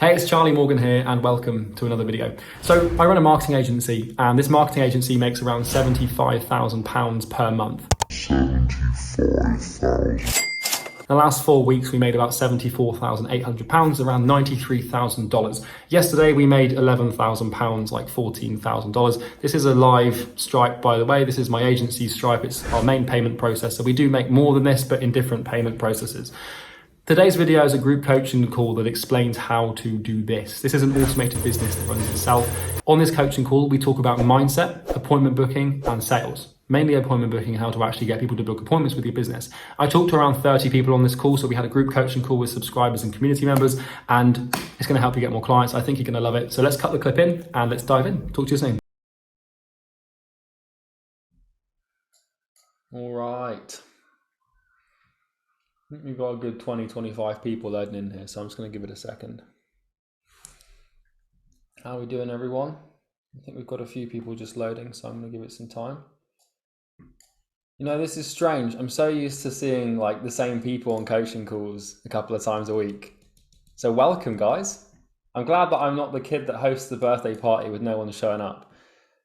Hey, it's Charlie Morgan here and welcome to another video. So I run a marketing agency and this marketing agency makes around £75,000 per month. 75,000. The last 4 weeks we made about £74,800, around $93,000. Yesterday we made £11,000, like $14,000. This is a live Stripe, by the way. This is my agency's Stripe. It's our main payment process. So we do make more than this, but in different payment processes. Today's video is a group coaching call that explains how to do this. This is an automated business that runs itself. On this coaching call, we talk about mindset, appointment booking, and sales. Mainly appointment booking, how to actually get people to book appointments with your business. I talked to around 30 people on this call, so we had a group coaching call with subscribers and community members, and it's going to help you get more clients. I think you're going to love it. So let's cut the clip in and let's dive in. Talk to you soon. All right. I think we've got a good 20-25 people loading in here, so I'm just going to give it a second. How are we doing, everyone? I think we've got a few people just loading, so I'm going to give it some time. You know, this is strange. I'm so used to seeing like the same people on coaching calls a couple of times a week. So welcome, guys. I'm glad that I'm not the kid that hosts the birthday party with no one showing up.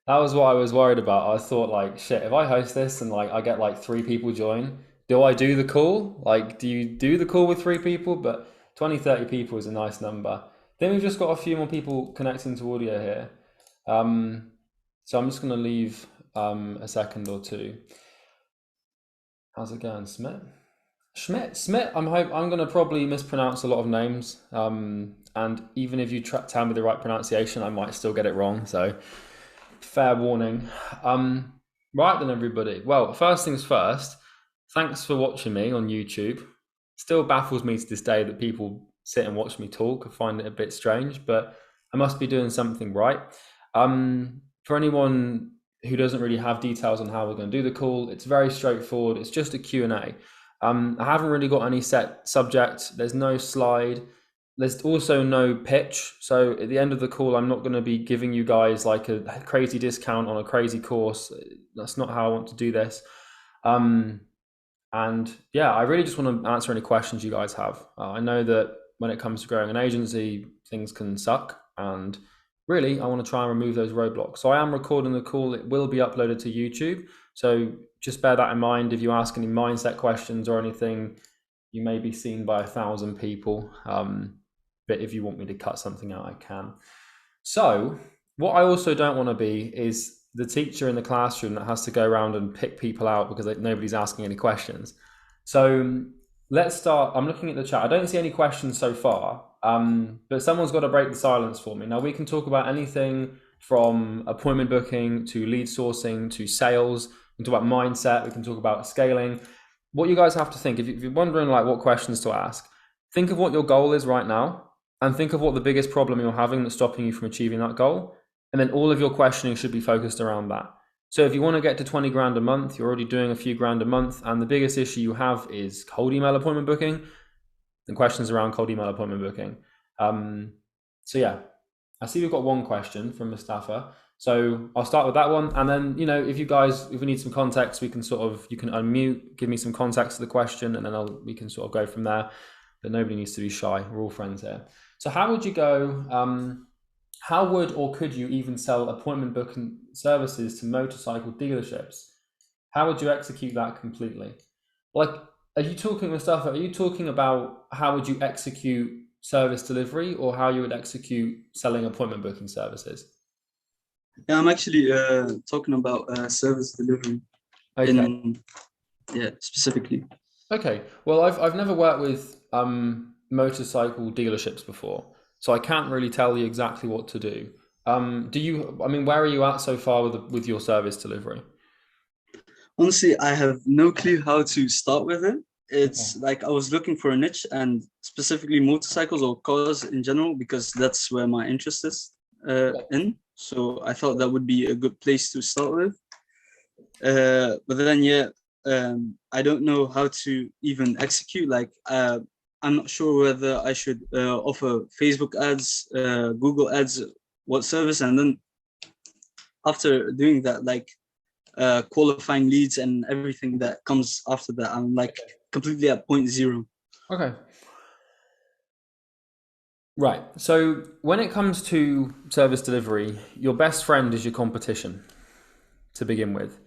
That was what I was worried about. I thought like, shit, if I host this and like I get like 3 people join, do I do the call? Like, do you do the call with 3 people? But 20, 30 people is a nice number. Then we've just got a few more people connecting to audio here. So I'm just going to leave a second or two. How's it going, Smith? Smith. I'm going to probably mispronounce a lot of names. And even if you tell me the right pronunciation, I might still get it wrong. So fair warning. Right then, everybody. Well, first things first. Thanks for watching me on YouTube. Still baffles me to this day that people sit and watch me talk. I find it a bit strange, but I must be doing something right. For anyone who doesn't really have details on how we're going to do the call, it's very straightforward. It's just a Q&A. I haven't really got any set subject. There's no slide. There's also no pitch. So at the end of the call, I'm not going to be giving you guys like a crazy discount on a crazy course. That's not how I want to do this. And yeah, I really just want to answer any questions you guys have. I know that when it comes to growing an agency, things can suck. And really, I want to try and remove those roadblocks. So I am recording the call. It will be uploaded to YouTube. So just bear that in mind. If you ask any mindset questions or anything, you may be seen by 1,000 people. But if you want me to cut something out, I can. So what I also don't want to be is the teacher in the classroom that has to go around and pick people out because nobody's asking any questions. So let's start. I'm looking at the chat. I don't see any questions so far, but someone's got to break the silence for me. Now we can talk about anything from appointment booking to lead sourcing to sales. We can talk about mindset. We can talk about scaling. What you guys have to think, if you're wondering like what questions to ask, think of what your goal is right now and think of what the biggest problem you're having that's stopping you from achieving that goal. And then all of your questioning should be focused around that. So if you want to get to 20 grand a month, you're already doing a few grand a month, and the biggest issue you have is cold email appointment booking, and questions around cold email appointment booking. So yeah, I see we've got one question from Mustafa. So I'll start with that one. And then, you know, if we need some context, you can unmute, give me some context to the question, and then we can sort of go from there. But nobody needs to be shy. We're all friends here. So how would you go, how would or could you even sell appointment booking services to motorcycle dealerships? How would you execute that completely? Like, are you talking about how would you execute service delivery or how you would execute selling appointment booking services? Yeah, I'm actually talking about service delivery. Okay. Specifically. Okay. Well, I've never worked with motorcycle dealerships before. So I can't really tell you exactly what to do. Where are you at so far with your service delivery? Honestly, I have no clue how to start with it. It's like I was looking for a niche and specifically motorcycles or cars in general, because that's where my interest is in. So I thought that would be a good place to start with. But then, I don't know how to even execute. Like, I'm not sure whether I should offer Facebook ads, Google ads, what service, and then after doing that, like qualifying leads and everything that comes after that, I'm like completely at point zero. Okay. Right. So when it comes to service delivery, your best friend is your competition to begin with.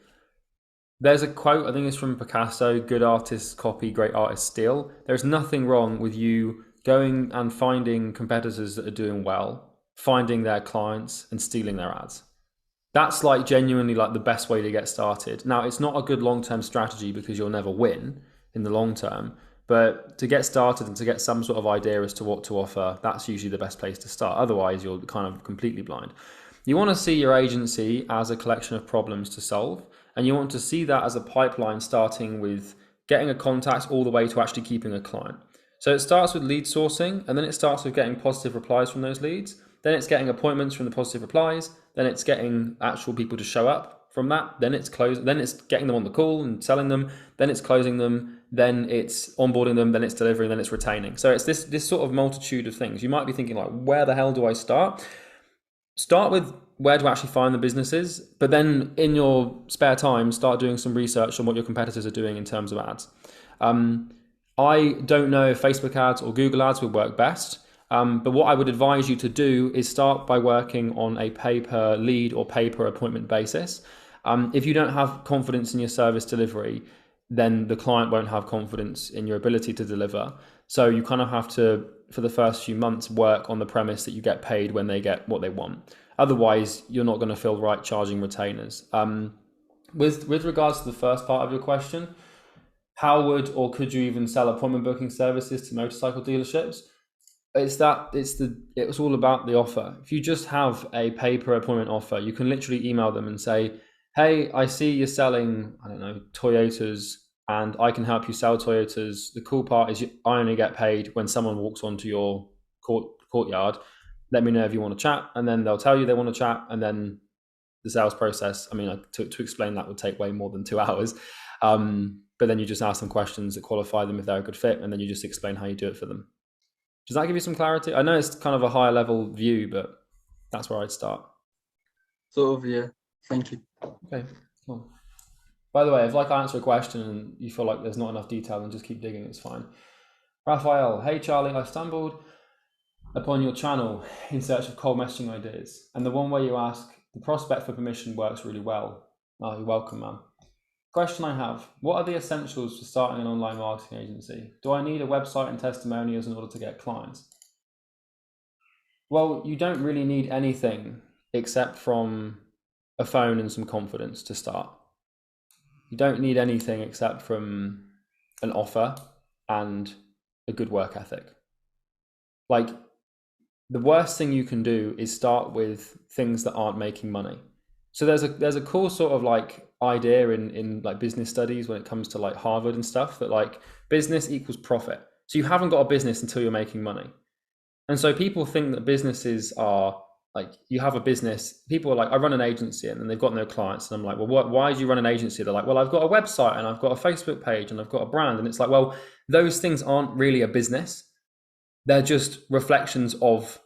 There's a quote, I think it's from Picasso: good artists copy, great artists steal. There's nothing wrong with you going and finding competitors that are doing well, finding their clients and stealing their ads. That's like genuinely like the best way to get started. Now, it's not a good long-term strategy because you'll never win in the long term, but to get started and to get some sort of idea as to what to offer, that's usually the best place to start. Otherwise, you're kind of completely blind. You want to see your agency as a collection of problems to solve, and you want to see that as a pipeline starting with getting a contact all the way to actually keeping a client. So it starts with lead sourcing, and then it starts with getting positive replies from those leads. Then it's getting appointments from the positive replies. Then it's getting actual people to show up from that. Then it's getting them on the call and selling them. Then it's closing them. Then it's onboarding them. Then it's delivering. Then it's retaining. So it's this sort of multitude of things. You might be thinking like, where the hell do I start? Start with where to actually find the businesses, but then in your spare time, start doing some research on what your competitors are doing in terms of ads. I don't know if Facebook ads or Google ads would work best. But what I would advise you to do is start by working on a pay-per lead or pay-per appointment basis. If you don't have confidence in your service delivery, then the client won't have confidence in your ability to deliver. So you kind of have to, for the first few months, work on the premise that you get paid when they get what they want. Otherwise, you're not going to feel right charging retainers. With regards to the first part of your question, how would or could you even sell appointment booking services to motorcycle dealerships? It's all about the offer. If you just have a pay-per appointment offer, you can literally email them and say, hey, I see you're selling, I don't know, Toyotas, and I can help you sell Toyotas. The cool part is I only get paid when someone walks onto your courtyard. Let me know if you want to chat, and then they'll tell you they want to chat, and then the sales process, I mean, to explain that would take way more than 2 hours. But then you just ask them questions that qualify them if they're a good fit, and then you just explain how you do it for them. Does that give you some clarity? I know it's kind of a higher level view, but that's where I'd start. Sort of, yeah. Thank you. Okay, cool. By the way, if I answer a question and you feel like there's not enough detail, then just keep digging, it's fine. Raphael, hey Charlie, I stumbled upon your channel in search of cold messaging ideas, and the one where you ask, the prospect for permission works really well. Oh, you're welcome, man. Question I have, what are the essentials for starting an online marketing agency? Do I need a website and testimonials in order to get clients? Well, you don't really need anything except from a phone and some confidence to start. You don't need anything except from an offer and a good work ethic. Like, the worst thing you can do is start with things that aren't making money. So there's a cool sort of like idea in like business studies when it comes to like Harvard and stuff, that like business equals profit. So you haven't got a business until you're making money. And so people think that businesses are like, you have a business, people are like, I run an agency, and then they've got no clients. And I'm like, well, why do you run an agency? They're like, well, I've got a website and I've got a Facebook page and I've got a brand. And it's like, well, those things aren't really a business. They're just reflections of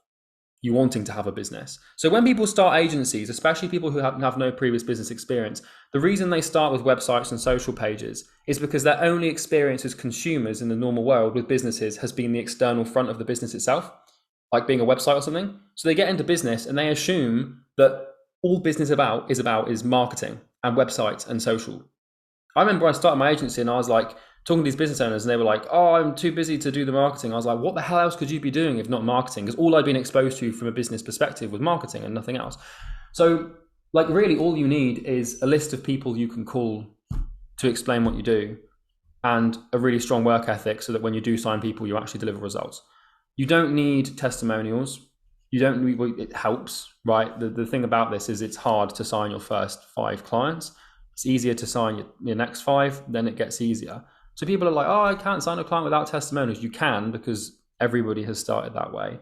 you wanting to have a business. So when people start agencies, especially people who have no previous business experience, the reason they start with websites and social pages is because their only experience as consumers in the normal world with businesses has been the external front of the business itself, like being a website or something. So they get into business and they assume that all business is marketing and websites and social. I remember I started my agency and I was like talking to these business owners and they were like, oh, I'm too busy to do the marketing. I was like, what the hell else could you be doing if not marketing? Because all I'd been exposed to from a business perspective was marketing and nothing else. So like really all you need is a list of people you can call to explain what you do and a really strong work ethic so that when you do sign people, you actually deliver results. You don't need testimonials. You don't need, it helps, right? The thing about this is it's hard to sign your first 5 clients. It's easier to sign your next 5, then it gets easier. So people are like, oh, I can't sign a client without testimonials. You can, because everybody has started that way.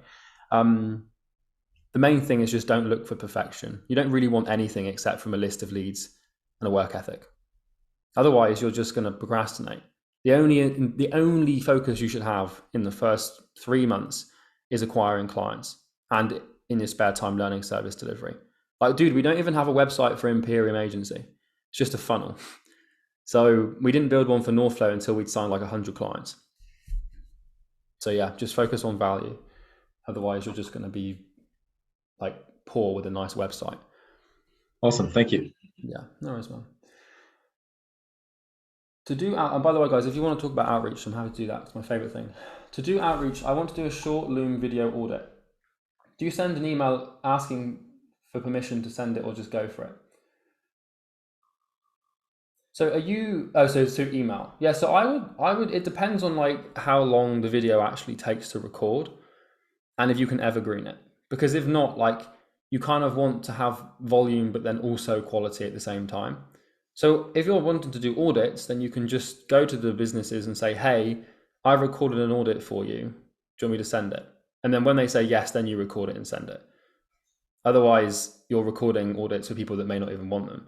The main thing is just don't look for perfection. You don't really want anything except from a list of leads and a work ethic. Otherwise, you're just going to procrastinate. The only focus you should have in the first 3 months is acquiring clients and in your spare time learning service delivery. Like, dude, we don't even have a website for Imperium Agency. It's just a funnel. So we didn't build one for NorthFlow until we'd signed like 100 clients. So yeah, just focus on value. Otherwise, you're just going to be like poor with a nice website. Awesome. Thank you. Yeah, no worries, man. To do and by the way, guys, if you want to talk about outreach, I'm happy to do that. It's my favorite thing. To do outreach, I want to do a short Loom video audit. Do you send an email asking for permission to send it, or just go for it? So are you, so email. Yeah, so I would, it depends on like how long the video actually takes to record and if you can evergreen it. Because if not, like you kind of want to have volume, but then also quality at the same time. So if you're wanting to do audits, then you can just go to the businesses and say, hey, I've recorded an audit for you. Do you want me to send it? And then when they say yes, then you record it and send it. Otherwise, you're recording audits for people that may not even want them.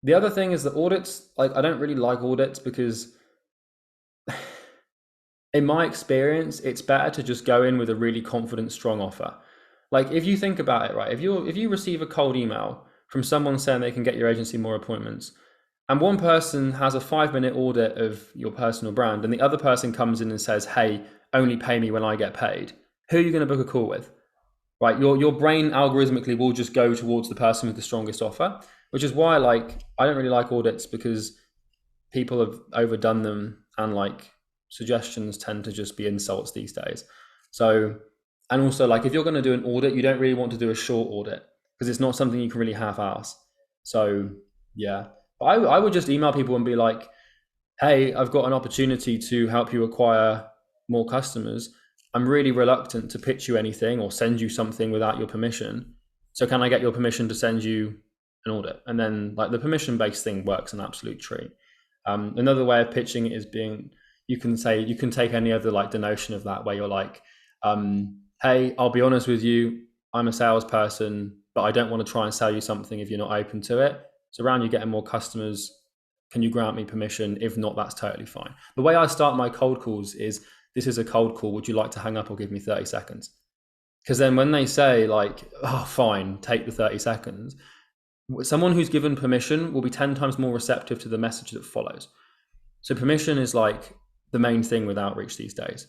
The other thing is that audits, like I don't really like audits because in my experience, it's better to just go in with a really confident, strong offer. Like if you think about it, right, if you receive a cold email from someone saying they can get your agency more appointments, and one person has a 5-minute audit of your personal brand, and the other person comes in and says, hey, only pay me when I get paid, who are you going to book a call with? Right, your brain algorithmically will just go towards the person with the strongest offer, which is why like I don't really like audits, because people have overdone them and like suggestions tend to just be insults these days. So, and also like if you're going to do an audit, you don't really want to do a short audit because it's not something you can really half-ass. So yeah, but I would just email people and be like, hey, I've got an opportunity to help you acquire more customers. I'm really reluctant to pitch you anything or send you something without your permission. So can I get your permission to send you an audit? And then like the permission-based thing works an absolute treat. Another way of pitching it is you can take any other like denotion of that where you're like, hey, I'll be honest with you, I'm a salesperson, but I don't want to try and sell you something if you're not open to it. So around you getting more customers, can you grant me permission? If not, that's totally fine. The way I start my cold calls is, this is a cold call. Would you like to hang up or give me 30 seconds? Because then when they say like, oh, fine, take the 30 seconds, someone who's given permission will be 10 times more receptive to the message that follows. So permission is like the main thing with outreach these days,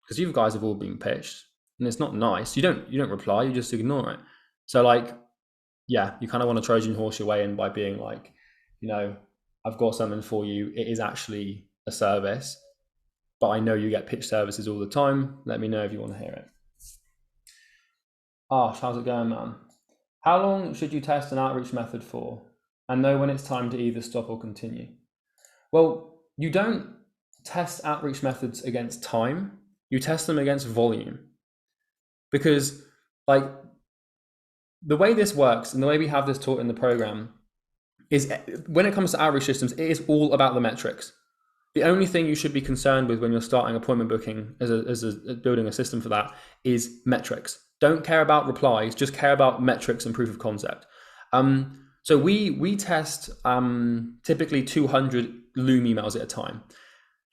because you guys have all been pitched and it's not nice. You don't reply, you just ignore it. So like, yeah, you kind of want to Trojan horse your way in by being like, you know, I've got something for you. It is actually a service, but I know you get pitch services all the time. Let me know if you want to hear it. Ash, how's it going, man? How long should you test an outreach method for and know when it's time to either stop or continue? Well, you don't test outreach methods against time. You test them against volume. Because like the way this works and the way we have this taught in the program is when it comes to outreach systems, it is all about the metrics. The only thing you should be concerned with when you're starting appointment booking as building a system for that is metrics. Don't care about replies, just care about metrics and proof of concept. So we test typically 200 Loom emails at a time.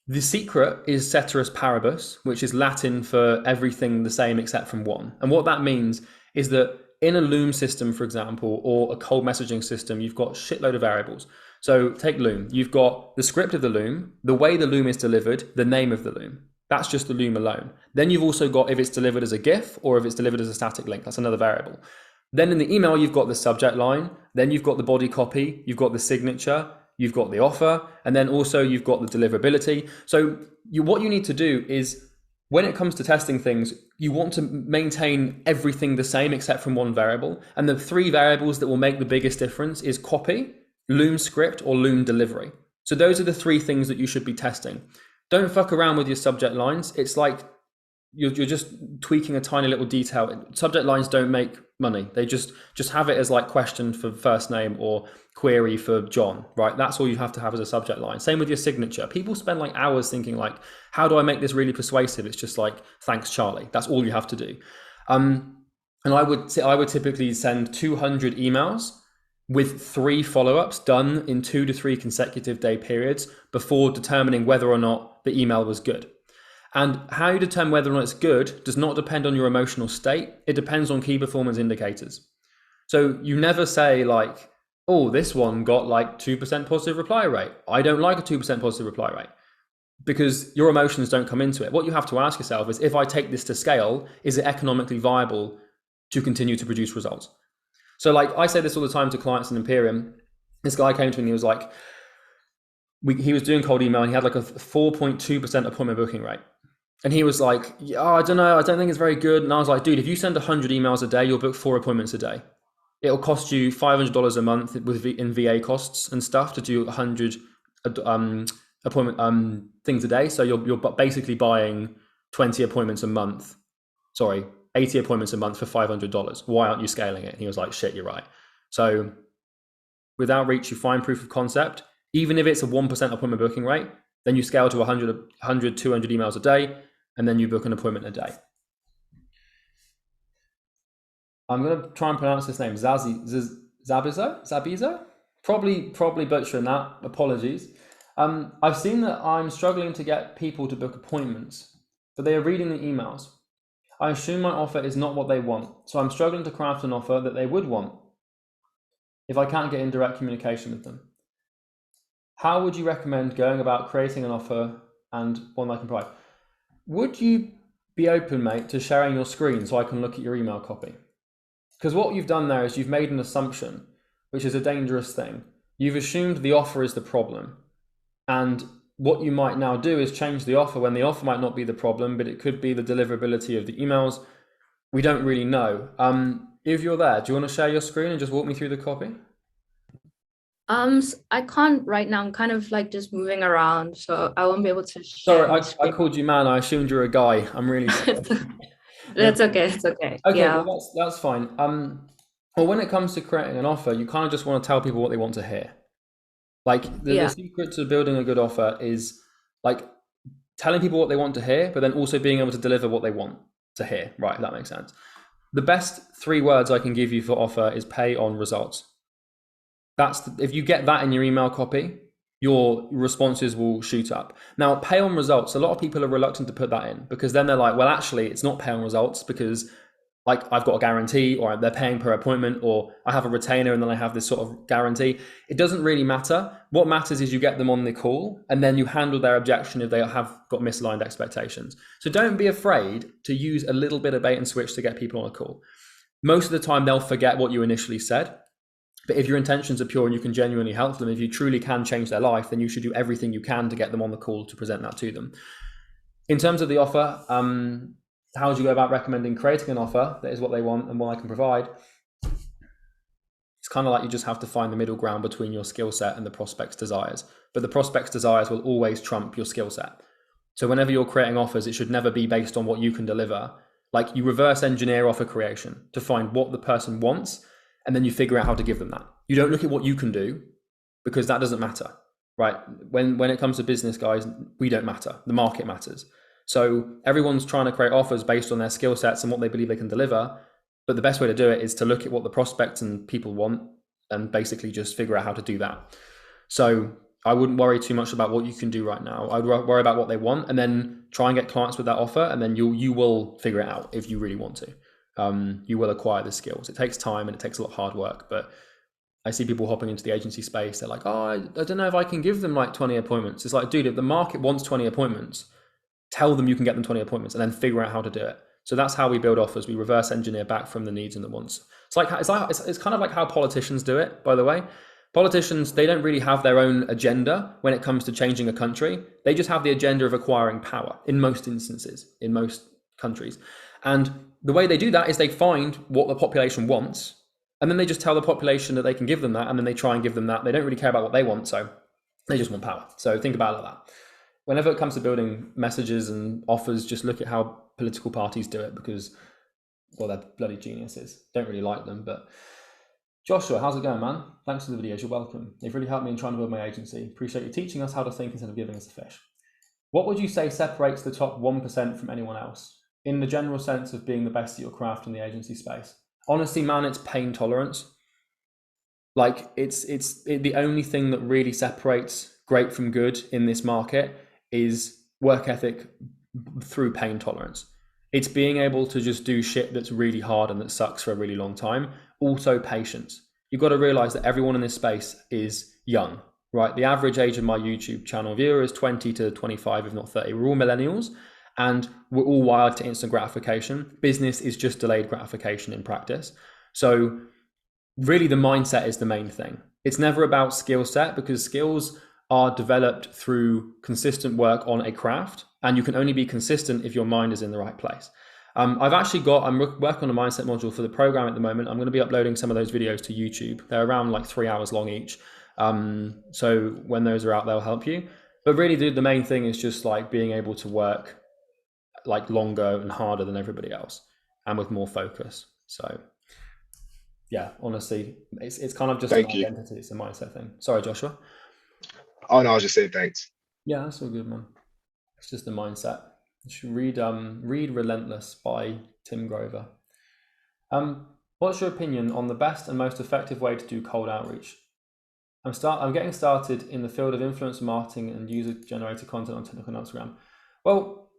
The secret is ceteris paribus, which is Latin for everything the same except from one. And what that means is that in a Loom system, for example, or a cold messaging system, you've got a shitload of variables. So take Loom. You've got the script of the Loom, the way the Loom is delivered, the name of the Loom. That's just the Loom alone. Then you've also got if it's delivered as a GIF or if it's delivered as a static link. That's another variable. Then in the email, you've got the subject line. Then you've got the body copy. You've got the signature. You've got the offer. And then also you've got the deliverability. So what you need to do is, when it comes to testing things, you want to maintain everything the same except from one variable. And the 3 variables that will make the biggest difference is copy, Loom script, or Loom delivery. So those are the 3 things that you should be testing. Don't fuck around with your subject lines. It's like you're just tweaking a tiny little detail. Subject lines don't make money. They just have it as like question for first name or query for John, right? That's all you have to have as a subject line. Same with your signature. People spend like hours thinking like, how do I make this really persuasive? It's just like, thanks, Charlie. That's all you have to do. And I would typically send 200 emails with 3 follow-ups done in 2 to 3 consecutive day periods before determining whether or not the email was good. And how you determine whether or not it's good does not depend on your emotional state. It depends on key performance indicators. So you never say like, oh, this one got like 2% positive reply rate. I don't like a 2% positive reply rate. because your emotions don't come into it. What you have to ask yourself is, if I take this to scale, is it economically viable to continue to produce results? So like I say this all the time to clients in Imperium. This guy came to me and he was like, he was doing cold email and he had like a 4.2% appointment booking rate. And he was like, yeah, I don't know, I don't think it's very good. And I was like, dude, if you send 100 emails a day, you'll book 4 appointments a day. It'll cost you $500 a month in VA costs and stuff to do 100 appointment things a day. So you're basically buying 20 appointments a month. Sorry, 80 appointments a month for $500. Why aren't you scaling it? And he was like, shit, you're right. So with outreach, you find proof of concept. Even if it's a 1% appointment booking rate, then you scale to 100, 200 emails a day, and then you book an appointment a day. I'm going to try and pronounce this name, Zabizo? Probably butchering that. Apologies. I've seen that I'm struggling to get people to book appointments, but they are reading the emails. I assume my offer is not what they want, so I'm struggling to craft an offer that they would want if I can't get in direct communication with them. How would you recommend going about creating an offer and one I can provide? Would you be open, mate, to sharing your screen so I can look at your email copy? Because what you've done there is you've made an assumption, which is a dangerous thing. You've assumed the offer is the problem. And what you might now do is change the offer when the offer might not be the problem, but it could be the deliverability of the emails. We don't really know. If you're there, do you want to share your screen and just walk me through the copy? I can't right now. I'm kind of like just moving around, so I won't be able to share. Sorry, I called you man. I assumed you're a guy. I'm really sorry. That's okay. It's okay. Okay, yeah. well, that's fine. Well, when it comes to creating an offer, you kind of just want to tell people what they want to hear. Like the secret to building a good offer is like telling people what they want to hear, but then also being able to deliver what they want to hear. Right, if that makes sense. The best 3 words I can give you for offer is pay on results. If you get that in your email copy, your responses will shoot up. Now, pay on results, a lot of people are reluctant to put that in because then they're like, well, actually, it's not pay on results because like I've got a guarantee, or they're paying per appointment, or I have a retainer and then I have this sort of guarantee. It doesn't really matter. What matters is you get them on the call and then you handle their objection if they have got misaligned expectations. So don't be afraid to use a little bit of bait and switch to get people on a call. Most of the time they'll forget what you initially said. But if your intentions are pure and you can genuinely help them, if you truly can change their life, then you should do everything you can to get them on the call to present that to them. In terms of the offer, how would you go about recommending creating an offer that is what they want and what I can provide? It's kind of like you just have to find the middle ground between your skill set and the prospect's desires. But the prospect's desires will always trump your skill set. So whenever you're creating offers, it should never be based on what you can deliver. Like you reverse engineer offer creation to find what the person wants, and then you figure out how to give them that. You don't look at what you can do because that doesn't matter, right? When it comes to business, guys, we don't matter. The market matters. So everyone's trying to create offers based on their skill sets and what they believe they can deliver. But the best way to do it is to look at what the prospects and people want and basically just figure out how to do that. So I wouldn't worry too much about what you can do right now. I'd worry about what they want and then try and get clients with that offer. And then you will figure it out if you really want to. You will acquire the skills. It takes time and it takes a lot of hard work, but I see people hopping into the agency space. They're like, oh, I don't know if I can give them like 20 appointments. It's like, dude, if the market wants 20 appointments, tell them you can get them 20 appointments and then figure out how to do it. So that's how we build offers. We reverse engineer back from the needs and the wants. It's kind of like how politicians do it, by the way. Politicians, they don't really have their own agenda when it comes to changing a country. They just have the agenda of acquiring power in most instances, in most countries. And the way they do that is they find what the population wants, and then they just tell the population that they can give them that, and then they try and give them that. They don't really care about what they want, so they just want power. So think about it like that. Whenever it comes to building messages and offers, just look at how political parties do it because, well, they're bloody geniuses. Don't really like them, but Joshua, how's it going, man? Thanks for the videos. You're welcome. They've really helped me in trying to build my agency. Appreciate you teaching us how to think instead of giving us a fish. What would you say separates the top 1% from anyone else? In the general sense of being the best at your craft in the agency space. Honestly, man, it's pain tolerance. Like it's the only thing that really separates great from good in this market is work ethic through pain tolerance. It's being able to just do shit that's really hard and that sucks for a really long time. Also patience. You've got to realize that everyone in this space is young, right? The average age of my YouTube channel viewer is 20 to 25, if not 30. We're all millennials, and we're all wired to instant gratification. Business is just delayed gratification in practice. So really the mindset is the main thing. It's never about skill set, because skills are developed through consistent work on a craft, and you can only be consistent if your mind is in the right place. I'm working on a mindset module for the program at the moment. I'm going to be uploading some of those videos to YouTube. They're around like 3 hours long each. So when those are out, they'll help you. But really the main thing is just like being able to work like longer and harder than everybody else, and with more focus. So yeah, honestly, it's kind of just an identity. It's a mindset thing. Sorry, Joshua. Oh no, I was just saying thanks. Yeah, that's all good, man. It's just a mindset. You should read Relentless by Tim Grover. What's your opinion on the best and most effective way to do cold outreach? I'm getting started in the field of influencer marketing and user-generated content on TikTok and Instagram. Well,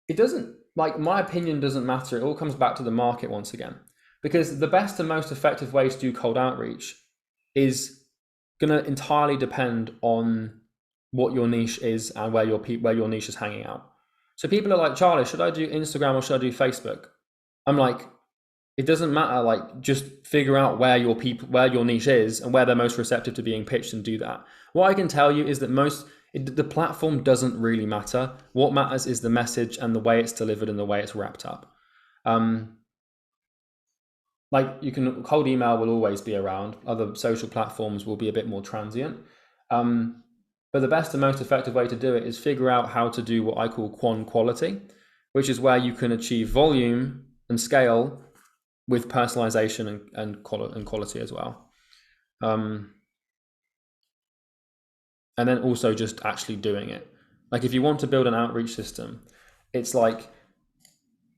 it doesn't, like, my opinion doesn't matter. It all comes back to the market once again, because the best and most effective way to do cold outreach is going to entirely depend on what your niche is and where your niche is hanging out. So people are like, Charlie, should I do Instagram or should I do Facebook? I'm like, it doesn't matter. Like, just figure out where your niche is and where they're most receptive to being pitched, and do that. What I can tell you is that the platform doesn't really matter. What matters is the message and the way it's delivered and the way it's wrapped up. Like, cold email will always be around. Other social platforms will be a bit more transient. But the best and most effective way to do it is figure out how to do what I call quality, which is where you can achieve volume and scale with personalization and quality as well. And then also just actually doing it. Like, if you want to build an outreach system, it's like,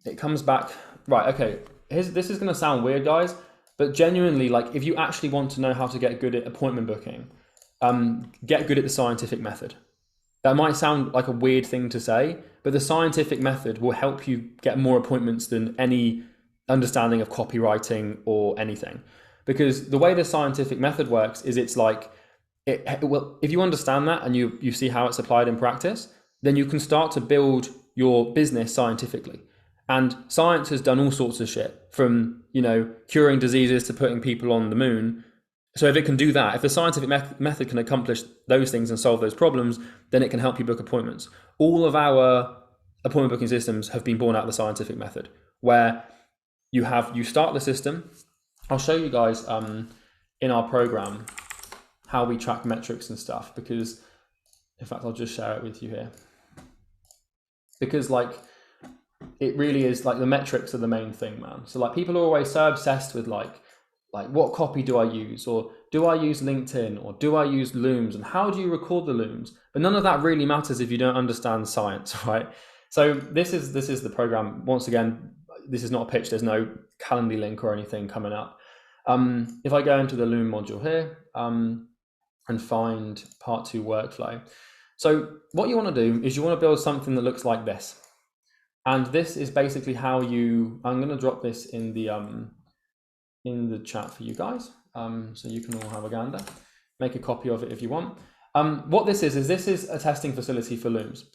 it comes back, right, okay, this is going to sound weird, guys, but genuinely, like, if you actually want to know how to get good at appointment booking, get good at the scientific method. That might sound like a weird thing to say, but the scientific method will help you get more appointments than any understanding of copywriting or anything. Because the way the scientific method works is, it's like, if you understand that and you see how it's applied in practice, then you can start to build your business scientifically. And science has done all sorts of shit, from, curing diseases to putting people on the moon. So if it can do that, if the scientific method can accomplish those things and solve those problems, then it can help you book appointments. All of our appointment booking systems have been born out of the scientific method, where you start the system. I'll show you guys in our program how we track metrics and stuff, because, in fact, I'll just share it with you here. Because, like, it really is, like, the metrics are the main thing, man. So, like, people are always so obsessed with like what copy do I use, or do I use LinkedIn, or do I use Looms, and how do you record the Looms? But none of that really matters if you don't understand science, right? So this is the program. Once again, this is not a pitch. There's no Calendly link or anything coming up. If I go into the Loom module here and find part 2 workflow. So what you want to do is you want to build something that looks like this. And this is basically how I'm going to drop this in the chat for you guys, so you can all have a gander. Make a copy of it if you want. What this is a testing facility for Looms.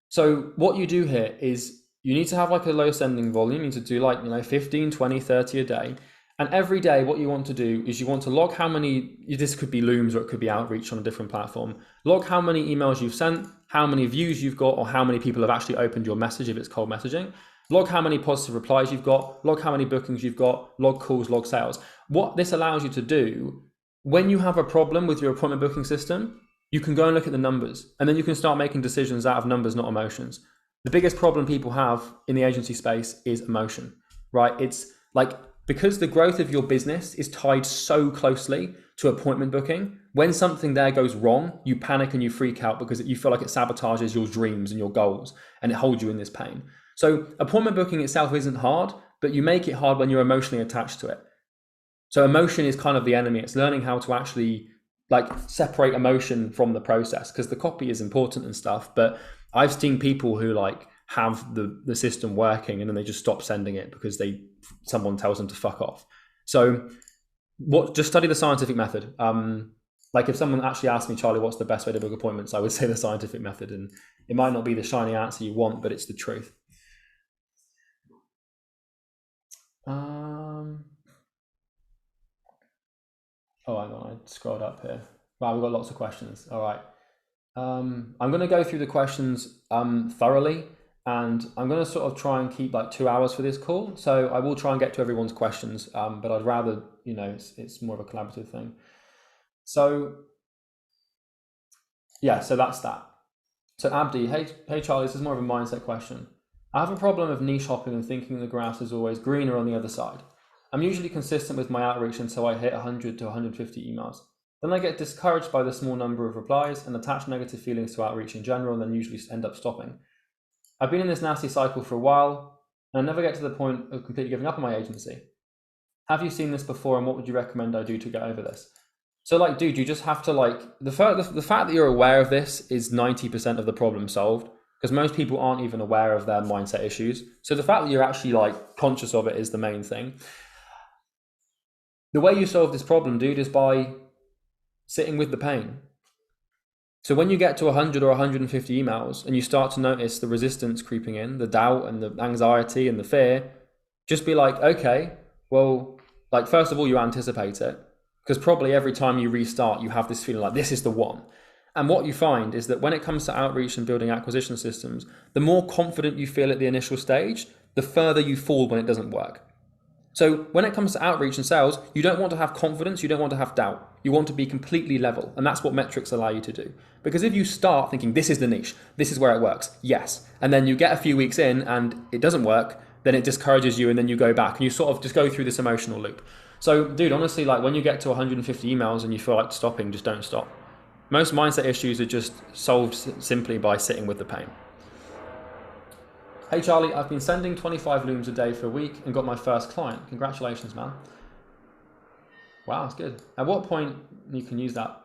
So what you do here is you need to have like a low sending volume. You need to do like 15, 20, 30 a day. And every day what you want to do is you want to log how many, this could be Looms or it could be outreach on a different platform. Log how many emails you've sent, how many views you've got, or how many people have actually opened your message if it's cold messaging. Log how many positive replies you've got, log how many bookings you've got, log calls, log sales. What this allows you to do, when you have a problem with your appointment booking system, you can go and look at the numbers, and then you can start making decisions out of numbers, not emotions. The biggest problem people have in the agency space is emotion, right? It's like, because the growth of your business is tied so closely to appointment booking, when something there goes wrong, you panic and you freak out because you feel like it sabotages your dreams and your goals, and it holds you in this pain. So appointment booking itself isn't hard, but you make it hard when you're emotionally attached to it. So emotion is kind of the enemy. It's learning how to actually like separate emotion from the process, because the copy is important and stuff, but I've seen people who like have the system working and then they just stop sending it because someone tells them to fuck off. So just study the scientific method. Like if someone actually asked me, Charlie, what's the best way to book appointments? I would say the scientific method, and it might not be the shiny answer you want, but it's the truth. Oh, hang on, I scrolled up here. Wow, we've got lots of questions. All right. I'm going to go through the questions thoroughly, and I'm going to sort of try and keep like 2 hours for this call. So I will try and get to everyone's questions, but I'd rather, you know, it's more of a collaborative thing. So yeah, so that's that. So Abdi, hey Charlie, this is more of a mindset question. I have a problem of niche hopping and thinking the grass is always greener on the other side. I'm usually consistent with my outreach until I hit 100 to 150 emails. Then I get discouraged by the small number of replies and attach negative feelings to outreach in general, and then usually end up stopping. I've been in this nasty cycle for a while, and I never get to the point of completely giving up on my agency. Have you seen this before, and what would you recommend I do to get over this? So like, dude, you just have to like, the fact that you're aware of this is 90% of the problem solved, because most people aren't even aware of their mindset issues. So the fact that you're actually like conscious of it is the main thing. The way you solve this problem, dude, is by sitting with the pain. So when you get to 100 or 150 emails and you start to notice the resistance creeping in, the doubt and the anxiety and the fear, just be like, okay, well, like first of all, you anticipate it, because probably every time you restart, you have this feeling like this is the one. And what you find is that when it comes to outreach and building acquisition systems, the more confident you feel at the initial stage, the further you fall when it doesn't work. So when it comes to outreach and sales, you don't want to have confidence, you don't want to have doubt. You want to be completely level, and that's what metrics allow you to do. Because if you start thinking, this is the niche, this is where it works, yes, and then you get a few weeks in and it doesn't work, then it discourages you and then you go back and you sort of just go through this emotional loop. So dude, honestly, like when you get to 150 emails and you feel like stopping, just don't stop. Most mindset issues are just solved simply by sitting with the pain. Hey Charlie, I've been sending 25 looms a day for a week and got my first client. Congratulations, man. Wow, that's good. At what point you can use that?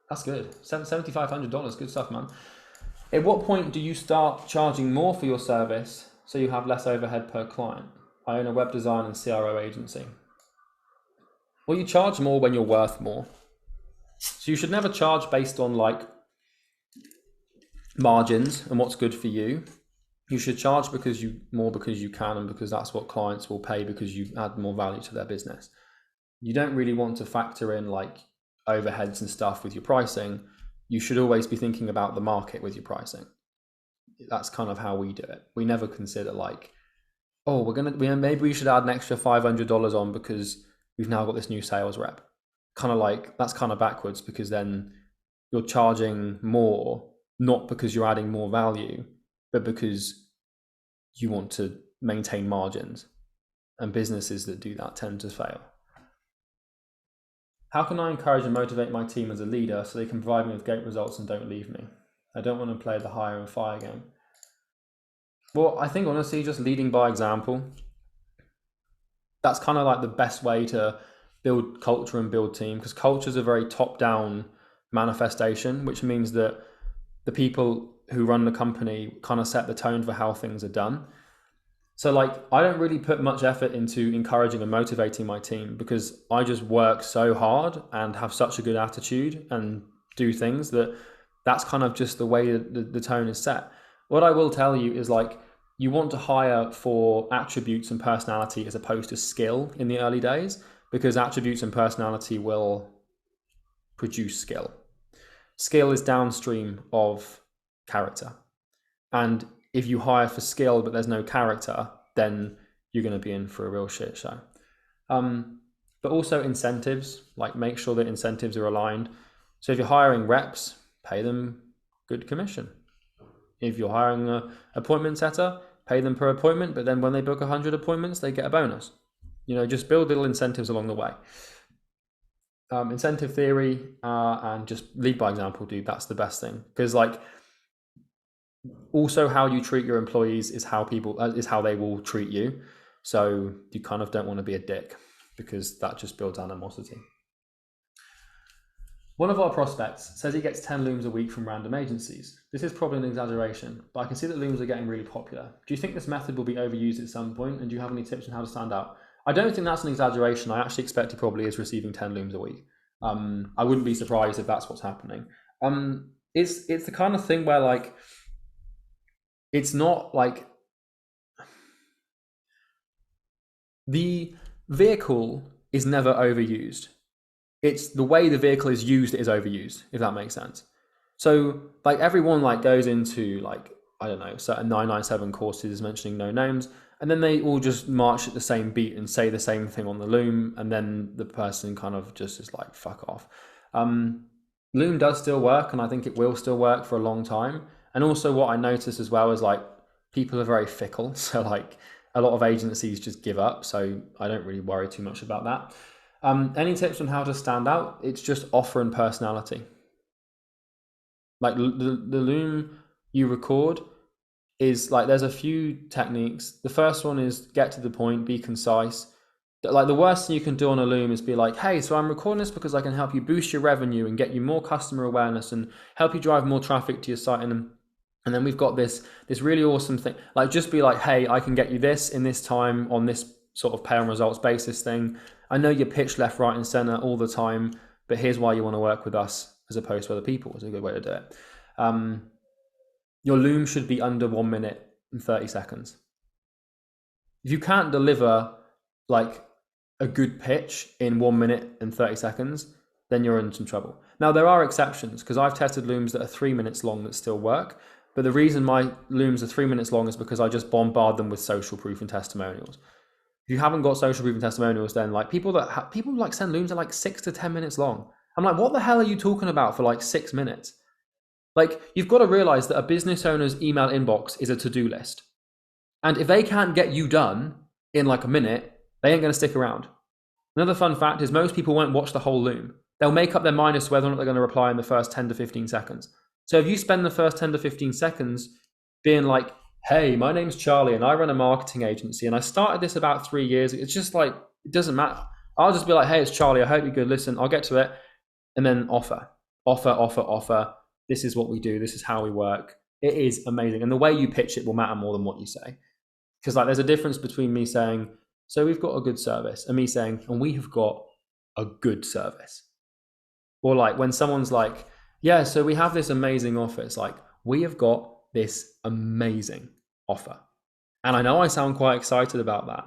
That's good. $7,500, good stuff, man. At what point do you start charging more for your service so you have less overhead per client? I own a web design and CRO agency. Well, you charge more when you're worth more. So you should never charge based on like margins and what's good for you. You should charge because you can, and because that's what clients will pay because you add more value to their business. You don't really want to factor in like overheads and stuff with your pricing. You should always be thinking about the market with your pricing. That's kind of how we do it. We never consider like, oh, maybe we should add an extra $500 on because we've now got this new sales rep. Kind of like, that's kind of backwards, because then you're charging more, not because you're adding more value, but because you want to maintain margins, and businesses that do that tend to fail. How can I encourage and motivate my team as a leader so they can provide me with great results and don't leave me? I don't want to play the hire and fire game. Well, I think honestly, just leading by example, that's kind of like the best way to build culture and build team, because culture is a very top-down manifestation, which means that the people who run the company kind of set the tone for how things are done. So like, I don't really put much effort into encouraging and motivating my team, because I just work so hard and have such a good attitude and do things that's kind of just the way the tone is set. What I will tell you is like, you want to hire for attributes and personality as opposed to skill in the early days, because attributes and personality will produce skill. Skill is downstream of character. And if you hire for skill but there's no character, then you're going to be in for a real shit show. But also incentives, like make sure that incentives are aligned. So if you're hiring reps, pay them good commission. If you're hiring an appointment setter, pay them per appointment, but then when they book 100 appointments, they get a bonus. You know, just build little incentives along the way. Incentive theory and just lead by example, dude. That's the best thing, because like, also how you treat your employees is how they will treat you. So you kind of don't want to be a dick, because that just builds animosity. One of our prospects says he gets 10 looms a week from random agencies. This is probably an exaggeration, but I can see that looms are getting really popular. Do you think this method will be overused at some point? And do you have any tips on how to stand out? I don't think that's an exaggeration. I actually expect he probably is receiving 10 looms a week. I wouldn't be surprised if that's what's happening. It's the kind of thing where like, it's not like the vehicle is never overused. It's the way the vehicle is used is overused, if that makes sense. So like everyone like goes into like, I don't know, certain 997 courses mentioning no names, and then they all just march at the same beat and say the same thing on the Loom, and then the person kind of just is like, fuck off. Loom does still work, and I think it will still work for a long time. And also what I notice as well is like people are very fickle. So like a lot of agencies just give up. So I don't really worry too much about that. Any tips on how to stand out? It's just offer and personality. Like the Loom you record is like, there's a few techniques. The first one is get to the point, be concise. Like the worst thing you can do on a Loom is be like, hey, so I'm recording this because I can help you boost your revenue and get you more customer awareness and help you drive more traffic to your site. And then we've got this really awesome thing. Like just be like, hey, I can get you this in this time on this sort of pay on results basis thing. I know you're pitched left, right, and center all the time, but here's why you want to work with us as opposed to other people is a good way to do it. Your Loom should be under 1 minute and 30 seconds. If you can't deliver like a good pitch in 1 minute and 30 seconds, then you're in some trouble. Now there are exceptions because I've tested Looms that are 3 minutes long that still work. But the reason my Looms are 3 minutes long is because I just bombard them with social proof and testimonials. If you haven't got social proof and testimonials, then like people like send Looms are like 6 to 10 minutes long. I'm like, what the hell are you talking about for like 6 minutes? Like you've got to realize that a business owner's email inbox is a to-do list. And if they can't get you done in like a minute, they ain't going to stick around. Another fun fact is most people won't watch the whole Loom. They'll make up their mind as to whether or not they're going to reply in the first 10 to 15 seconds. So if you spend the first 10 to 15 seconds being like, hey, my name's Charlie and I run a marketing agency and I started this about 3 years. It's just like, it doesn't matter. I'll just be like, hey, it's Charlie. I hope you're good. Listen, I'll get to it. And then offer. This is what we do. This is how we work. It is amazing. And the way you pitch it will matter more than what you say. Because like there's a difference between me saying, so we've got a good service, and me saying, and we have got a good service. Or like when someone's like, yeah, so we have this amazing offer. It's like, we have got this amazing offer. And I know I sound quite excited about that,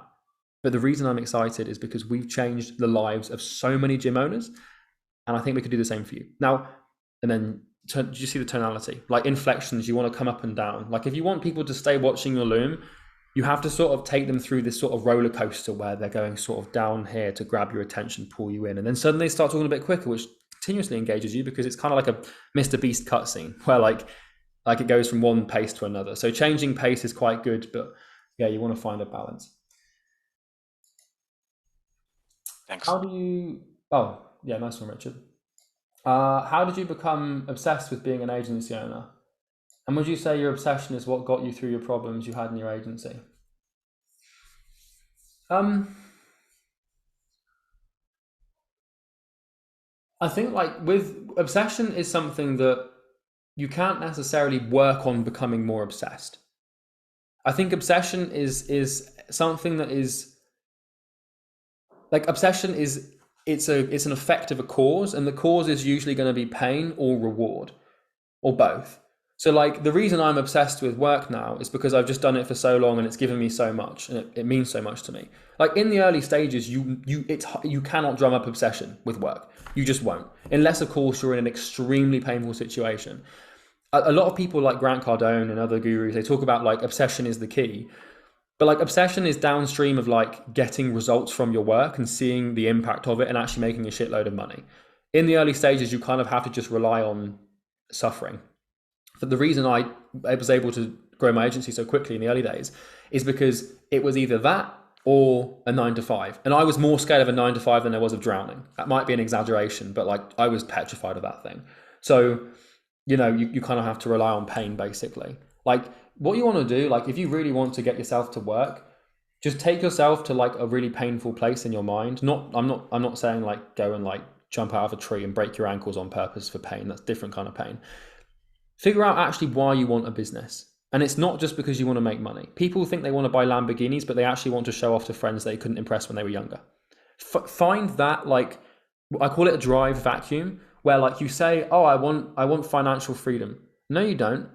but the reason I'm excited is because we've changed the lives of so many gym owners. And I think we could do the same for you. Now, and then did you see the tonality? Like inflections, you want to come up and down. Like if you want people to stay watching your Loom, you have to sort of take them through this sort of roller coaster where they're going sort of down here to grab your attention, pull you in. And then suddenly they start talking a bit quicker, which continuously engages you because it's kind of like a Mr. Beast cutscene where like it goes from one pace to another. So changing pace is quite good, but yeah, you want to find a balance. Thanks. How do you, oh yeah, nice one, Richard. How did you become obsessed with being an agency owner? And would you say your obsession is what got you through your problems you had in your agency? I think like with obsession is something that you can't necessarily work on becoming more obsessed. I think obsession is something that is like obsession is it's an effect of a cause, and the cause is usually going to be pain or reward or both. So like the reason I'm obsessed with work now is because I've just done it for so long and it's given me so much and it means so much to me. Like in the early stages, you cannot drum up obsession with work. You just won't, unless of course you're in an extremely painful situation. A lot of people like Grant Cardone and other gurus, they talk about like obsession is the key. But like obsession is downstream of like getting results from your work and seeing the impact of it and actually making a shitload of money. In the early stages, you kind of have to just rely on suffering. But the reason I was able to grow my agency so quickly in the early days is because it was either that or a 9 to 5. And I was more scared of a 9 to 5 than I was of drowning. That might be an exaggeration, but like I was petrified of that thing. So, you know, you kind of have to rely on pain basically. Like what you want to do, like if you really want to get yourself to work, just take yourself to like a really painful place in your mind. I'm not saying like go and like jump out of a tree and break your ankles on purpose for pain. That's different kind of pain. Figure out actually why you want a business. And it's not just because you want to make money. People think they want to buy Lamborghinis, but they actually want to show off to friends they couldn't impress when they were younger. Find that like I call it a drive vacuum, where like you say, oh, I want financial freedom. No, you don't.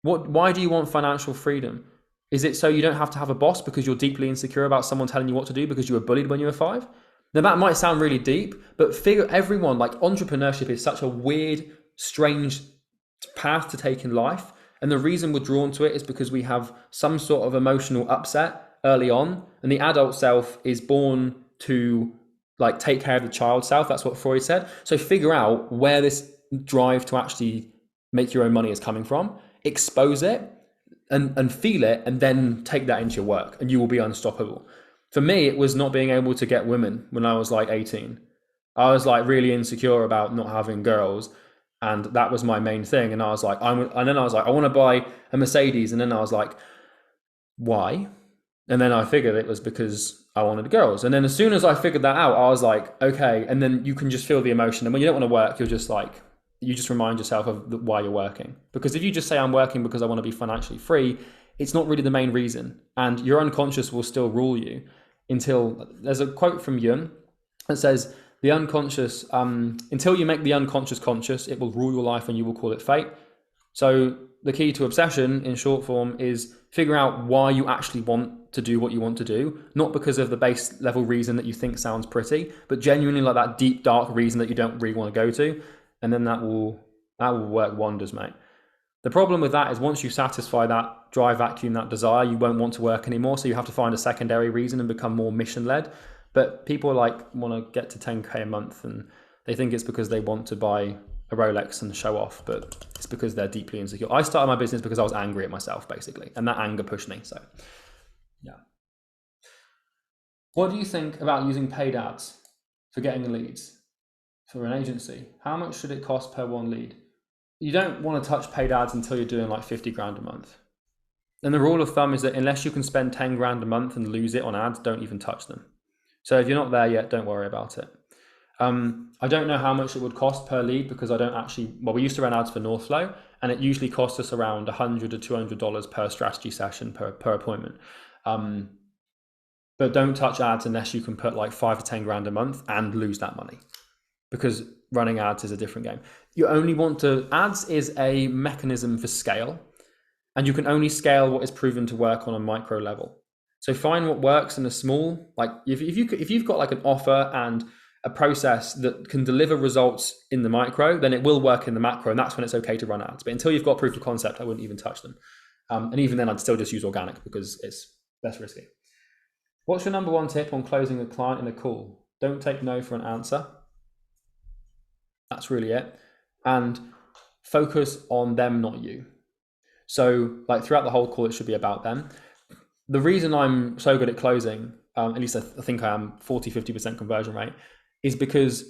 Why do you want financial freedom? Is it so you don't have to have a boss because you're deeply insecure about someone telling you what to do because you were bullied when you were 5? Now that might sound really deep, but everyone, like, entrepreneurship is such a weird, strange path to take in life. And the reason we're drawn to it is because we have some sort of emotional upset early on, and the adult self is born to like take care of the child self. That's what Freud said. So figure out where this drive to actually make your own money is coming from, expose it and feel it, and then take that into your work, and you will be unstoppable. For me, it was not being able to get women when I was like 18. I was like really insecure about not having girls, and that was my main thing. And I was like, I want to buy a Mercedes, and then I was like, why? And then I figured it was because I wanted girls. And then as soon as I figured that out, I was like, okay. And then you can just feel the emotion. And when you don't want to work, you're just like, you just remind yourself of why you're working. Because if you just say I'm working because I want to be financially free, it's not really the main reason. And your unconscious will still rule you until, there's a quote from Jung that says, the unconscious, until you make the unconscious conscious, it will rule your life and you will call it fate. So the key to obsession in short form is figure out why you actually want to do what you want to do, not because of the base level reason that you think sounds pretty, but genuinely like that deep, dark reason that you don't really want to go to. And then that will work wonders, mate. The problem with that is once you satisfy that drive vacuum, that desire, you won't want to work anymore. So you have to find a secondary reason and become more mission led. But people like want to get to 10K a month, and they think it's because they want to buy a Rolex and show off, but it's because they're deeply insecure. I started my business because I was angry at myself, basically, and that anger pushed me. So, yeah. What do you think about using paid ads for getting leads for an agency? How much should it cost per one lead? You don't want to touch paid ads until you're doing like 50 grand a month. And the rule of thumb is that unless you can spend 10 grand a month and lose it on ads, don't even touch them. So if you're not there yet, don't worry about it. I don't know how much it would cost per lead because I don't actually, well, we used to run ads for NorthFlow, and it usually costs us around $100 to $200 per strategy session per appointment. But don't touch ads unless you can put like 5 to 10 grand a month and lose that money, because running ads is a different game. You only want to, ads is a mechanism for scale, and you can only scale what is proven to work on a micro level. So find what works in a small, like if you've got like an offer and a process that can deliver results in the micro, then it will work in the macro, and that's when it's okay to run ads. But until you've got proof of concept, I wouldn't even touch them. And even then, I'd still just use organic because it's less risky. What's your number one tip on closing a client in a call? Don't take no for an answer. That's really it. And focus on them, not you. So like throughout the whole call, it should be about them. The reason I'm so good at closing, at least I think I am 40-50% conversion rate, is because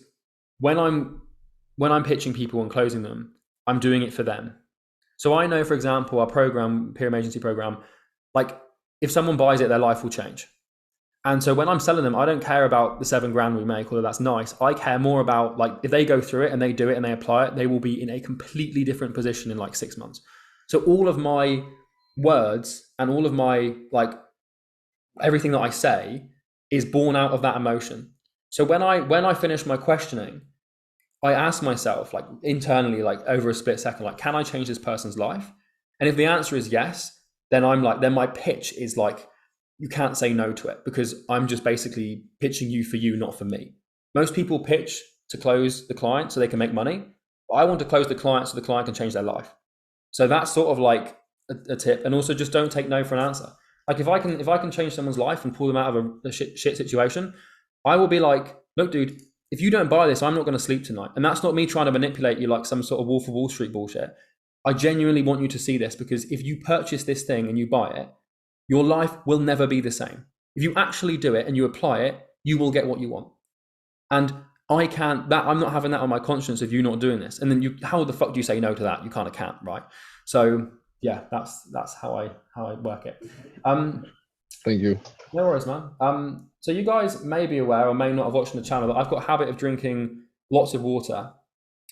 when I'm pitching people and closing them, I'm doing it for them. So I know, for example, our program, Imperium Agency program, like if someone buys it, their life will change. And so when I'm selling them, I don't care about the 7 grand we make, although that's nice. I care more about like if they go through it and they do it and they apply it, they will be in a completely different position in like 6 months. So all of my words and all of my like everything that I say is born out of that emotion. So when I finish my questioning, I ask myself like internally, like over a split second, like, can I change this person's life? And if the answer is yes, then then my pitch is like, you can't say no to it, because I'm just basically pitching you for you, not for me. Most people pitch to close the client so they can make money. I want to close the client so the client can change their life. So that's sort of like a tip. And also just don't take no for an answer. Like if I can change someone's life and pull them out of a shit situation, I will be like, look, dude, if you don't buy this, I'm not going to sleep tonight. And that's not me trying to manipulate you like some sort of Wolf of Wall Street bullshit. I genuinely want you to see this, because if you purchase this thing and you buy it, your life will never be the same. If you actually do it and you apply it, you will get what you want. And I'm not having that on my conscience of you not doing this. And then how the fuck do you say no to that? You kind of can't, right? So yeah, that's how I work it. Thank you. No worries, man. So you guys may be aware or may not have watched the channel, but I've got a habit of drinking lots of water,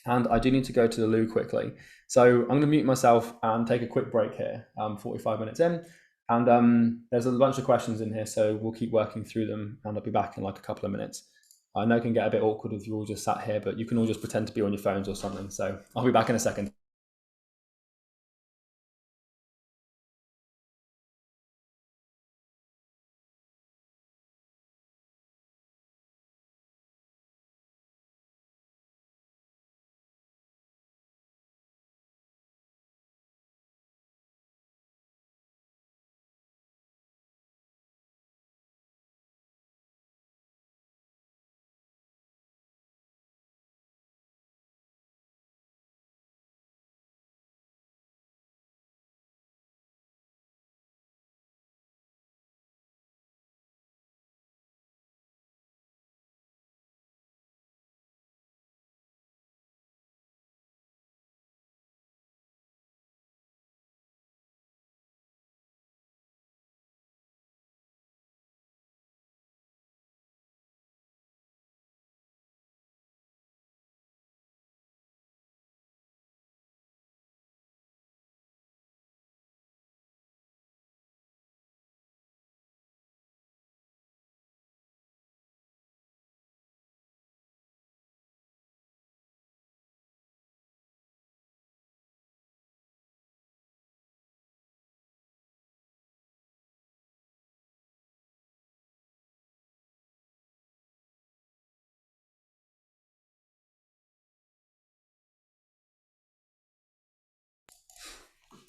and I do need to go to the loo quickly. So I'm going to mute myself and take a quick break here. 45 minutes in. And there's a bunch of questions in here, so we'll keep working through them, and I'll be back in like a couple of minutes. I know it can get a bit awkward if you're all just sat here, but you can all just pretend to be on your phones or something. So I'll be back in a second.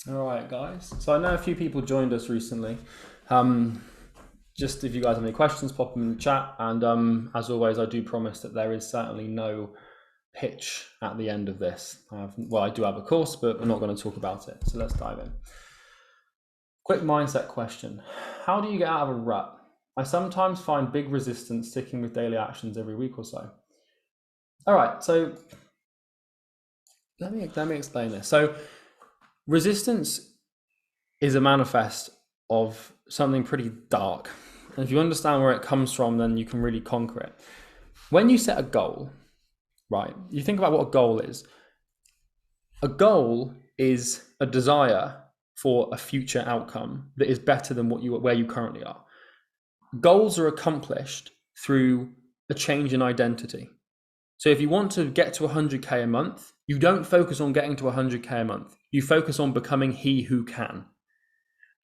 All right, guys. So I know a few people joined us recently. Just if you guys have any questions, pop them in the chat. And as always, I do promise that there is certainly no pitch at the end of this. I do have a course, but we're not going to talk about it. So let's dive in. Quick mindset question. How do you get out of a rut? I sometimes find big resistance sticking with daily actions every week or so. All right, so let me explain this. So resistance is a manifest of something pretty dark. And if you understand where it comes from, then you can really conquer it. When you set a goal, right, you think about what a goal is. A goal is a desire for a future outcome that is better than where you currently are. Goals are accomplished through a change in identity. So if you want to get to 100K a month, you don't focus on getting to 100K a month. You focus on becoming he who can.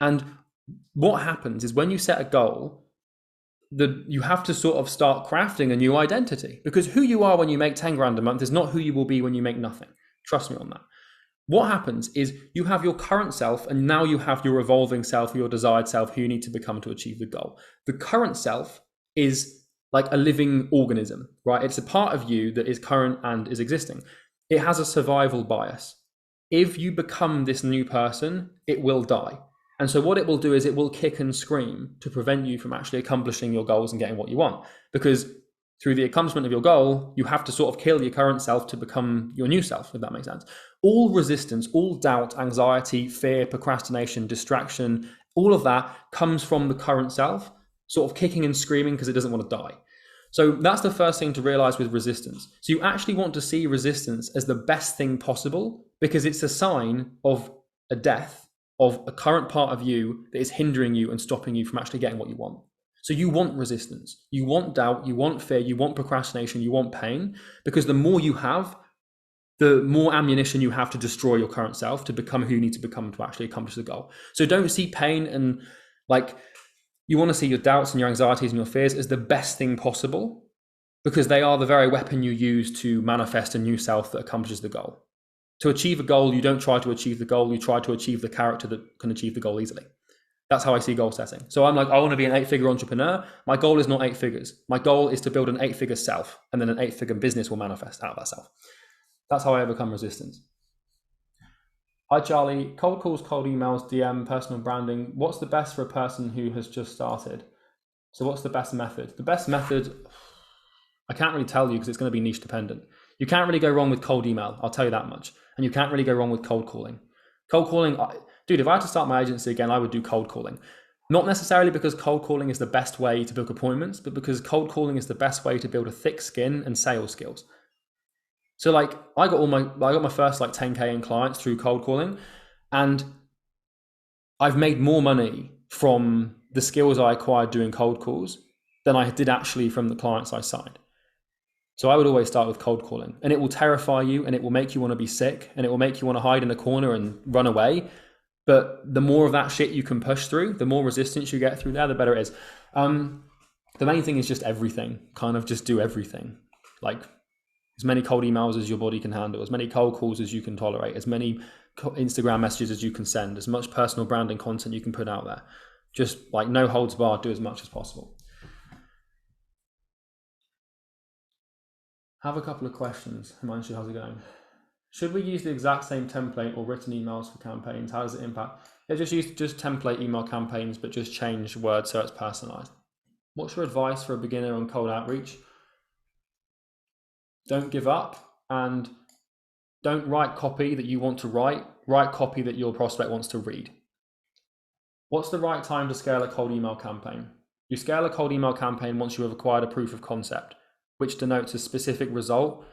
And what happens is when you set a goal, you have to sort of start crafting a new identity, because who you are when you make 10 grand a month is not who you will be when you make nothing. Trust me on that. What happens is you have your current self, and now you have your evolving self, your desired self, who you need to become to achieve the goal. The current self is like a living organism, right? It's a part of you that is current and is existing. It has a survival bias. If you become this new person, it will die. And so what it will do is it will kick and scream to prevent you from actually accomplishing your goals and getting what you want. Because through the accomplishment of your goal, you have to sort of kill your current self to become your new self, if that makes sense. All resistance, all doubt, anxiety, fear, procrastination, distraction, all of that comes from the current self, sort of kicking and screaming because it doesn't want to die. So that's the first thing to realize with resistance. So you actually want to see resistance as the best thing possible, because it's a sign of a death of a current part of you that is hindering you and stopping you from actually getting what you want. So you want resistance, you want doubt, you want fear, you want procrastination, you want pain, because the more you have, the more ammunition you have to destroy your current self to become who you need to become to actually accomplish the goal. So don't see pain and you want to see your doubts and your anxieties and your fears as the best thing possible, because they are the very weapon you use to manifest a new self that accomplishes the goal. To achieve a goal, you don't try to achieve the goal, you try to achieve the character that can achieve the goal easily. That's how I see goal setting. So I'm like, I want to be an 8-figure entrepreneur. My goal is not 8 figures. My goal is to build an 8-figure self, and then an 8-figure business will manifest out of that self. That's how I overcome resistance. Hi, Charlie. Cold calls, cold emails, DM, personal branding. What's the best for a person who has just started? So what's the best method? The best method, I can't really tell you because it's going to be niche dependent. You can't really go wrong with cold email. I'll tell you that much. And you can't really go wrong with cold calling. Cold calling, dude, if I had to start my agency again, I would do cold calling. Not necessarily because cold calling is the best way to book appointments, but because cold calling is the best way to build a thick skin and sales skills. So I got my first 10K in clients through cold calling, and I've made more money from the skills I acquired doing cold calls than I did actually from the clients I signed. So I would always start with cold calling, and it will terrify you and it will make you want to be sick and it will make you want to hide in a corner and run away. But the more of that shit you can push through, the more resistance you get through there, the better it is. The main thing is just everything, kind of just do everything. Like as many cold emails as your body can handle, as many cold calls as you can tolerate, as many Instagram messages as you can send, as much personal branding content you can put out there. Just like no holds barred, do as much as possible. Have a couple of questions. Himanshu, how's it going? Should we use the exact same template or written emails for campaigns? How does it impact? Yeah, just use template email campaigns, but just change words so it's personalized. What's your advice for a beginner on cold outreach? Don't give up and don't write copy that you want to write. Write copy that your prospect wants to read. What's the right time to scale a cold email campaign? You scale a cold email campaign once you have acquired a proof of concept, which denotes a specific result,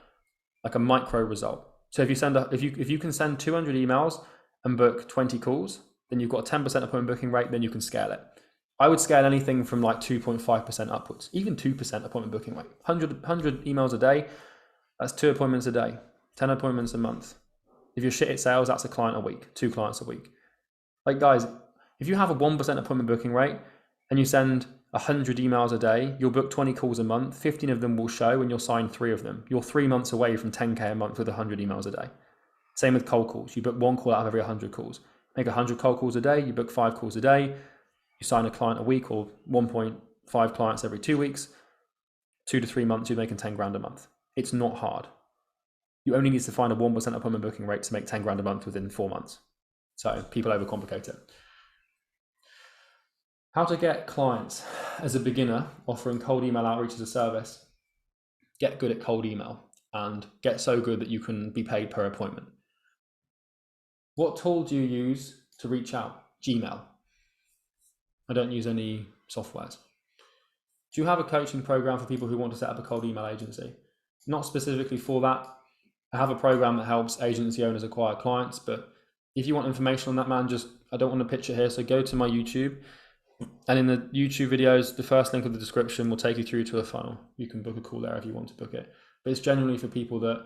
like a micro result. So if you can send 200 emails and book 20 calls, then you've got a 10% appointment booking rate, then you can scale it. I would scale anything from like 2.5% upwards, even 2% appointment booking rate. 100 emails a day, that's 2 appointments a day, 10 appointments a month. If you're shit at sales, that's a client a week, 2 clients a week. Like guys, if you have a 1% appointment booking rate and you send 100 emails a day, you'll book 20 calls a month, 15 of them will show and you'll sign 3 of them. You're 3 months away from 10K a month with 100 emails a day. Same with cold calls. You book 1 call out of every 100 calls. Make 100 cold calls a day, you book 5 calls a day, you sign a client a week or 1.5 clients every 2 weeks, 2 to 3 months, you're making 10 grand a month. It's not hard. You only need to find a 1% appointment booking rate to make 10 grand a month within 4 months. So people overcomplicate it. How to get clients as a beginner offering cold email outreach as a service. Get good at cold email and get so good that you can be paid per appointment. What tool do you use to reach out? Gmail. I don't use any softwares. Do you have a coaching program for people who want to set up a cold email agency? Not specifically for that. I have a program that helps agency owners acquire clients, but if you want information on that, man, I don't want to pitch it here. So go to my YouTube. And in the YouTube videos, the first link of the description will take you through to a funnel. You can book a call there if you want to book it. But it's generally for people that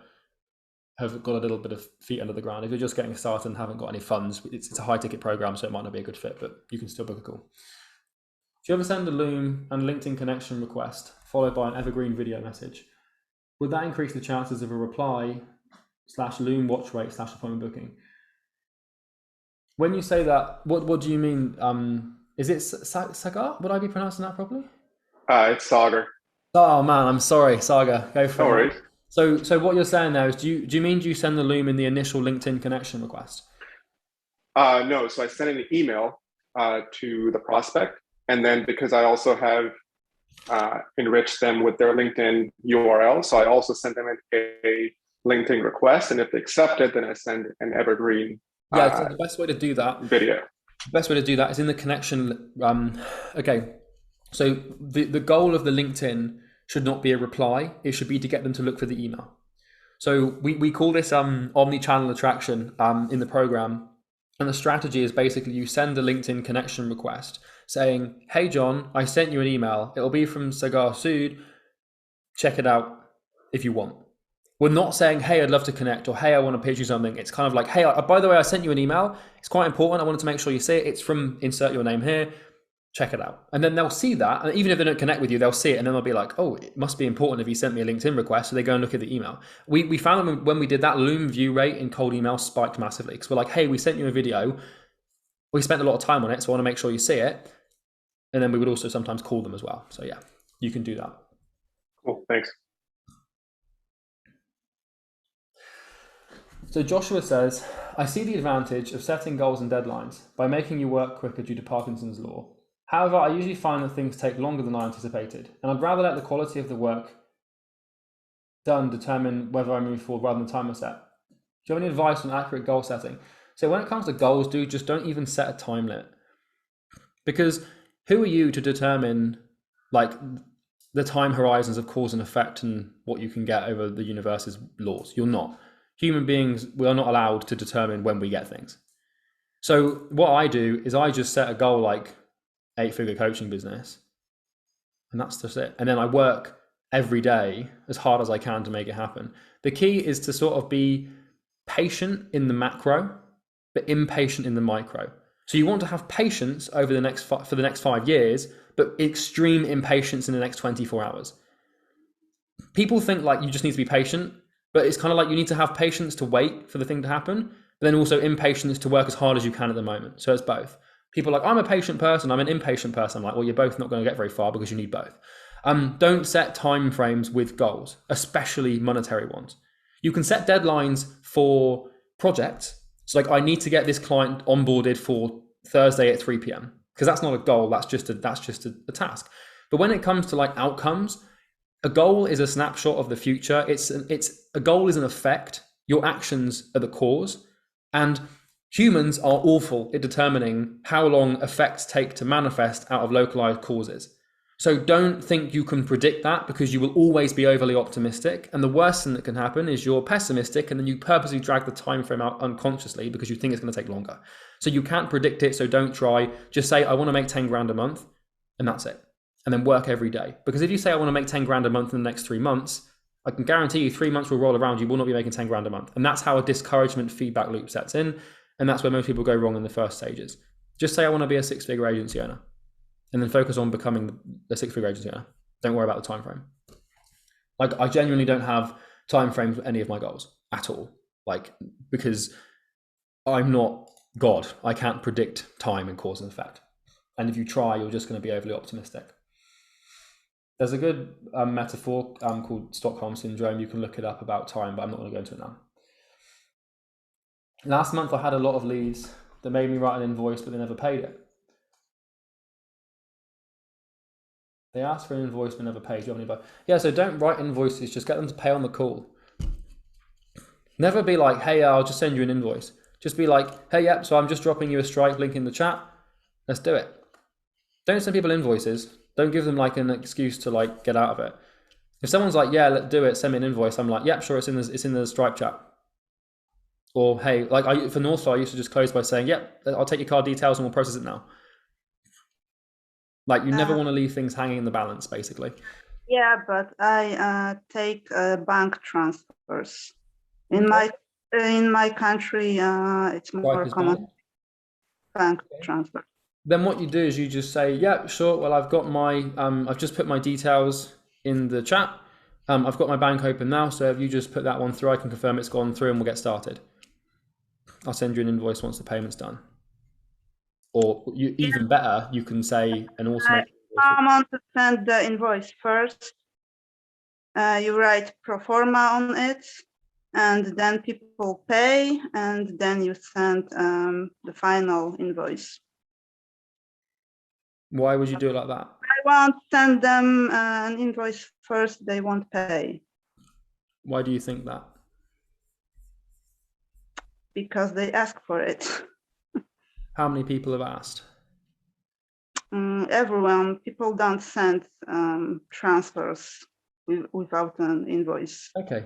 have got a little bit of feet under the ground. If you're just getting started and haven't got any funds, it's a high ticket program, so it might not be a good fit, but you can still book a call. Do you ever send a Loom and LinkedIn connection request followed by an evergreen video message? Would that increase the chances of a reply / Loom watch rate / appointment booking? When you say that, what do you mean? Is it Sagar? Would I be pronouncing that properly? It's Sagar. Oh man, I'm sorry, Saga. Go for it. No worries. So what you're saying there is, do you mean you send the Loom in the initial LinkedIn connection request? No, so I sent an email to the prospect, and then because I also have enriched them with their LinkedIn URL, so I also sent them a LinkedIn request, and if they accept it, then I send an evergreen. Yeah, so the best way to do that. Video. The best way to do that is in the connection. Okay, so the goal of the LinkedIn should not be a reply. It should be to get them to look for the email. So we call this omnichannel attraction in the program. And the strategy is basically you send a LinkedIn connection request saying, hey, John, I sent you an email. It'll be from Sagar Sood. Check it out if you want. We're not saying, hey, I'd love to connect, or hey, I want to pitch you something. It's kind of like, hey, by the way, I sent you an email. It's quite important. I wanted to make sure you see it. It's from insert your name here. Check it out. And then they'll see that. And even if they don't connect with you, they'll see it. And then they'll be like, oh, it must be important if he sent me a LinkedIn request. So they go and look at the email. We found when we did that, Loom view rate in cold email spiked massively. Because we're like, hey, we sent you a video. We spent a lot of time on it. So I want to make sure you see it. And then we would also sometimes call them as well. So yeah, you can do that. Cool, thanks. So Joshua says, I see the advantage of setting goals and deadlines by making you work quicker due to Parkinson's law. However, I usually find that things take longer than I anticipated, and I'd rather let the quality of the work done determine whether I move forward rather than timer set. Do you have any advice on accurate goal setting? So when it comes to goals, dude, just don't even set a time limit. Because who are you to determine like the time horizons of cause and effect and what you can get over the universe's laws? You're not. Human beings, we are not allowed to determine when we get things. So what I do is I just set a goal like 8-figure coaching business, and that's just it. And then I work every day as hard as I can to make it happen. The key is to sort of be patient in the macro, but impatient in the micro. So you want to have patience over the next for the next 5 years, but extreme impatience in the next 24 hours. People think like you just need to be patient, but it's kind of like you need to have patience to wait for the thing to happen, but then also impatience to work as hard as you can at the moment. So it's both. People are like, I'm a patient person, I'm an impatient person. I'm like, well, you're both not going to get very far because you need both. Don't set time frames with goals, especially monetary ones. You can set deadlines for projects. So like, I need to get this client onboarded for Thursday at 3 p.m. because that's not a goal. That's just a task. But when it comes to like outcomes, a goal is a snapshot of the future. A goal is an effect. Your actions are the cause, and humans are awful at determining how long effects take to manifest out of localized causes. So don't think you can predict that, because you will always be overly optimistic. And the worst thing that can happen is you're pessimistic and then you purposely drag the time frame out unconsciously because you think it's going to take longer. So you can't predict it. So don't try. Just say, I want to make 10 grand a month, and that's it. And then work every day. Because if you say I want to make 10 grand a month in the next 3 months, I can guarantee you 3 months will roll around, you will not be making 10 grand a month. And that's how a discouragement feedback loop sets in. And that's where most people go wrong in the first stages. Just say I want to be a 6-figure agency owner, and then focus on becoming a 6-figure agency owner. Don't worry about the time frame. Like, I genuinely don't have time frames for any of my goals at all. Like, because I'm not God. I can't predict time and cause and effect. And if you try, you're just going to be overly optimistic. There's a good metaphor called Stockholm Syndrome. You can look it up about time, but I'm not going to go into it now. Last month, I had a lot of leads that made me write an invoice, but they never paid it. They asked for an invoice, but never paid. Do you have any advice? Yeah, so don't write invoices. Just get them to pay on the call. Never be like, hey, I'll just send you an invoice. Just be like, hey, yep, so I'm just dropping you a Stripe link in the chat. Let's do it. Don't send people invoices. Don't give them like an excuse to like get out of it. If someone's like, yeah, let's do it, send me an invoice, I'm like, yep, sure, it's in the Stripe chat. Or hey, like for NorthFlow, I used to just close by saying, yep, I'll take your card details and we'll process it now. Like, you never want to leave things hanging in the balance, basically. Yeah, but I take bank transfers. In my country, it's more common. Bank transfer. Then what you do is you just say, yeah, sure. Well, I've got my, I've just put my details in the chat. I've got my bank open now. So if you just put that one through, I can confirm it's gone through and we'll get started. I'll send you an invoice once the payment's done. Or even better, you can say an automated invoice. I want to send the invoice first. You write pro forma on it, and then people pay, and then you send the final invoice. Why would you do it like that? I won't send them an invoice first, they won't pay. Why do you think that? Because they ask for it. How many people have asked? Everyone. People don't send transfers without an invoice. Okay.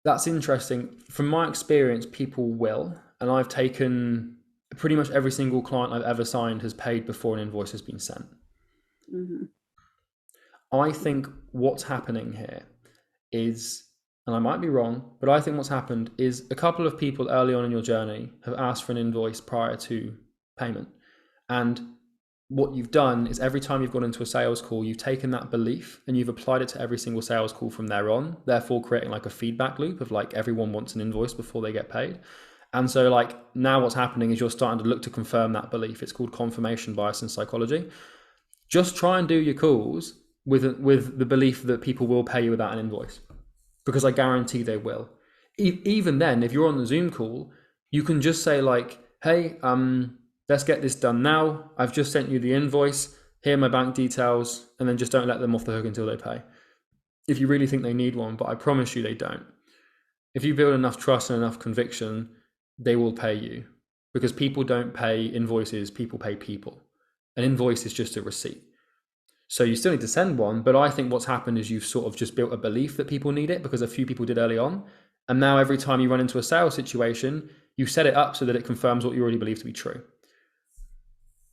That's interesting. From my experience, people will. And I've taken pretty much every single client I've ever signed has paid before an invoice has been sent. Mm-hmm. I think what's happening here is, and I might be wrong, but I think what's happened is a couple of people early on in your journey have asked for an invoice prior to payment. And what you've done is every time you've gone into a sales call, you've taken that belief and you've applied it to every single sales call from there on, therefore creating like a feedback loop of like everyone wants an invoice before they get paid. And so like now what's happening is you're starting to look to confirm that belief. It's called confirmation bias in psychology. Just try and do your calls with the belief that people will pay you without an invoice, because I guarantee they will. Even then, if you're on the Zoom call, you can just say like, hey, let's get this done now. I've just sent you the invoice. Here are my bank details. And then just don't let them off the hook until they pay. If you really think they need one, but I promise you they don't. If you build enough trust and enough conviction, they will pay you, because people don't pay invoices, people pay people. An invoice is just a receipt. So you still need to send one, but I think what's happened is you've sort of just built a belief that people need it because a few people did early on. And now every time you run into a sales situation, you set it up so that it confirms what you already believe to be true.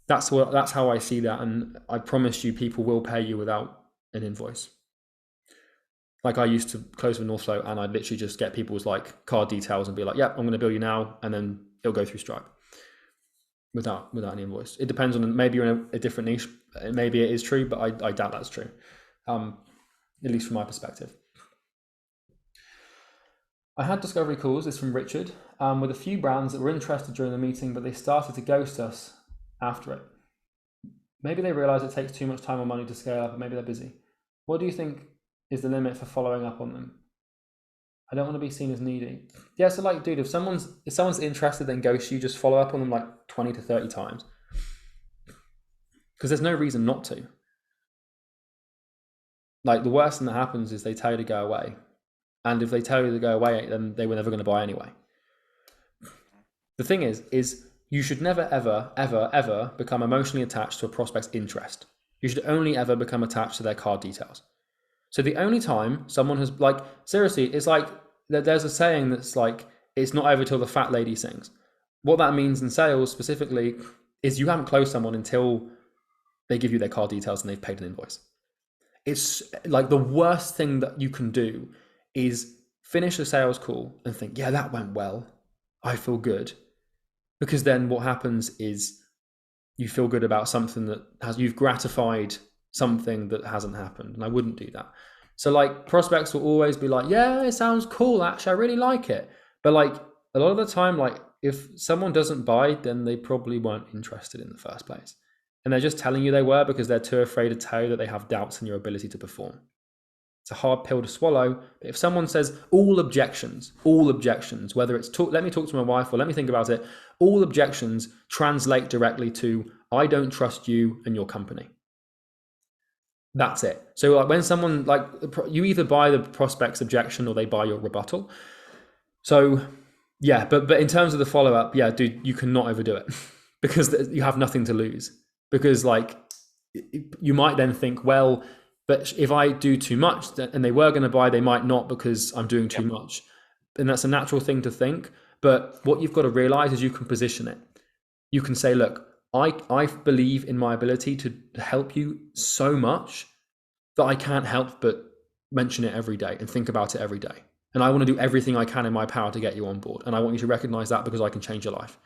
That's how I see that. And I promise you people will pay you without an invoice. Like I used to close with NorthFlow, and I'd literally just get people's like card details and be like, "Yeah, I'm going to bill you now," and then it'll go through Stripe without any invoice. It depends on, maybe you're in a different niche. Maybe it is true, but I doubt that's true, at least from my perspective. I had discovery calls, this from Richard, with a few brands that were interested during the meeting, but they started to ghost us after it. Maybe they realize it takes too much time or money to scale up, and maybe they're busy. What do you think is the limit for following up on them? I don't want to be seen as needy. Yeah, so like, dude, if someone's interested, then ghost you, just follow up on them like 20 to 30 times. Because there's no reason not to. Like, the worst thing that happens is they tell you to go away. And if they tell you to go away, then they were never going to buy anyway. The thing is you should never, ever, ever, ever become emotionally attached to a prospect's interest. You should only ever become attached to their card details. So the only time someone has, like, seriously, it's like, there's a saying that's like, it's not over till the fat lady sings. What that means in sales specifically is you haven't closed someone until they give you their card details and they've paid an invoice. It's like the worst thing that you can do is finish a sales call and think, yeah, that went well. I feel good. Because then what happens is you feel good about something that you've gratified something that hasn't happened. And I wouldn't do that. So like, prospects will always be like, yeah, it sounds cool. Actually, I really like it. But like, a lot of the time, like, if someone doesn't buy, then they probably weren't interested in the first place. And they're just telling you they were because they're too afraid to tell you that they have doubts in your ability to perform. It's a hard pill to swallow. But if someone says all objections, whether it's let me talk to my wife or let me think about it, all objections translate directly to, I don't trust you and your company. That's it. So like, when someone, like, you either buy the prospect's objection or they buy your rebuttal. So yeah, but in terms of the follow-up, yeah, dude, you cannot overdo it because you have nothing to lose. Because like, you might then think, well, but if I do too much and they were going to buy, they might not because I'm doing too much. And that's a natural thing to think. But what you've got to realize is you can position it. You can say, look, I believe in my ability to help you so much that I can't help but mention it every day and think about it every day. And I want to do everything I can in my power to get you on board. And I want you to recognize that because I can change your life.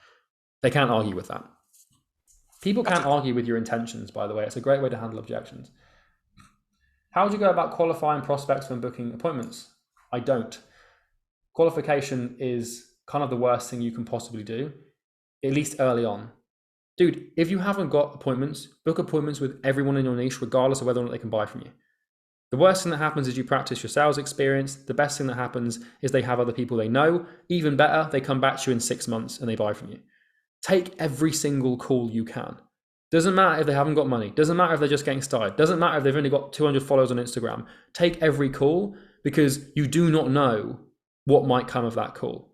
They can't argue with that. People can't argue with your intentions, by the way. It's a great way to handle objections. How would you go about qualifying prospects when booking appointments? I don't. Qualification is kind of the worst thing you can possibly do, at least early on. Dude, if you haven't got appointments, book appointments with everyone in your niche, regardless of whether or not they can buy from you. The worst thing that happens is you practice your sales experience. The best thing that happens is they have other people they know. Even better, they come back to you in 6 months and they buy from you. Take every single call you can. Doesn't matter if they haven't got money. Doesn't matter if they're just getting started. Doesn't matter if they've only got 200 followers on Instagram. Take every call because you do not know what might come of that call.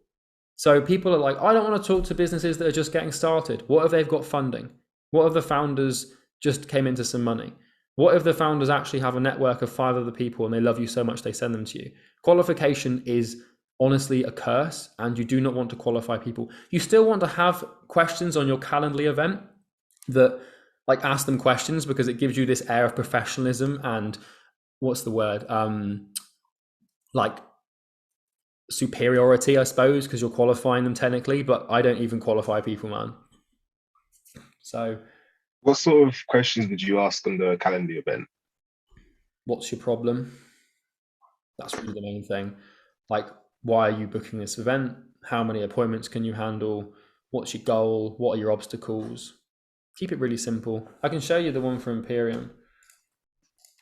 So people are like, I don't want to talk to businesses that are just getting started. What if they've got funding? What if the founders just came into some money? What if the founders actually have a network of 5 other people and they love you so much they send them to you? Qualification is honestly a curse, and you do not want to qualify people. You still want to have questions on your Calendly event that, like, ask them questions because it gives you this air of professionalism and what's the word? Like superiority, I suppose, because you're qualifying them technically, but I don't even qualify people, man. So what sort of questions would you ask on the Calendly event? What's your problem? That's really the main thing. Like, why are you booking this event? How many appointments can you handle? What's your goal? What are your obstacles? Keep it really simple. I can show you the one for Imperium.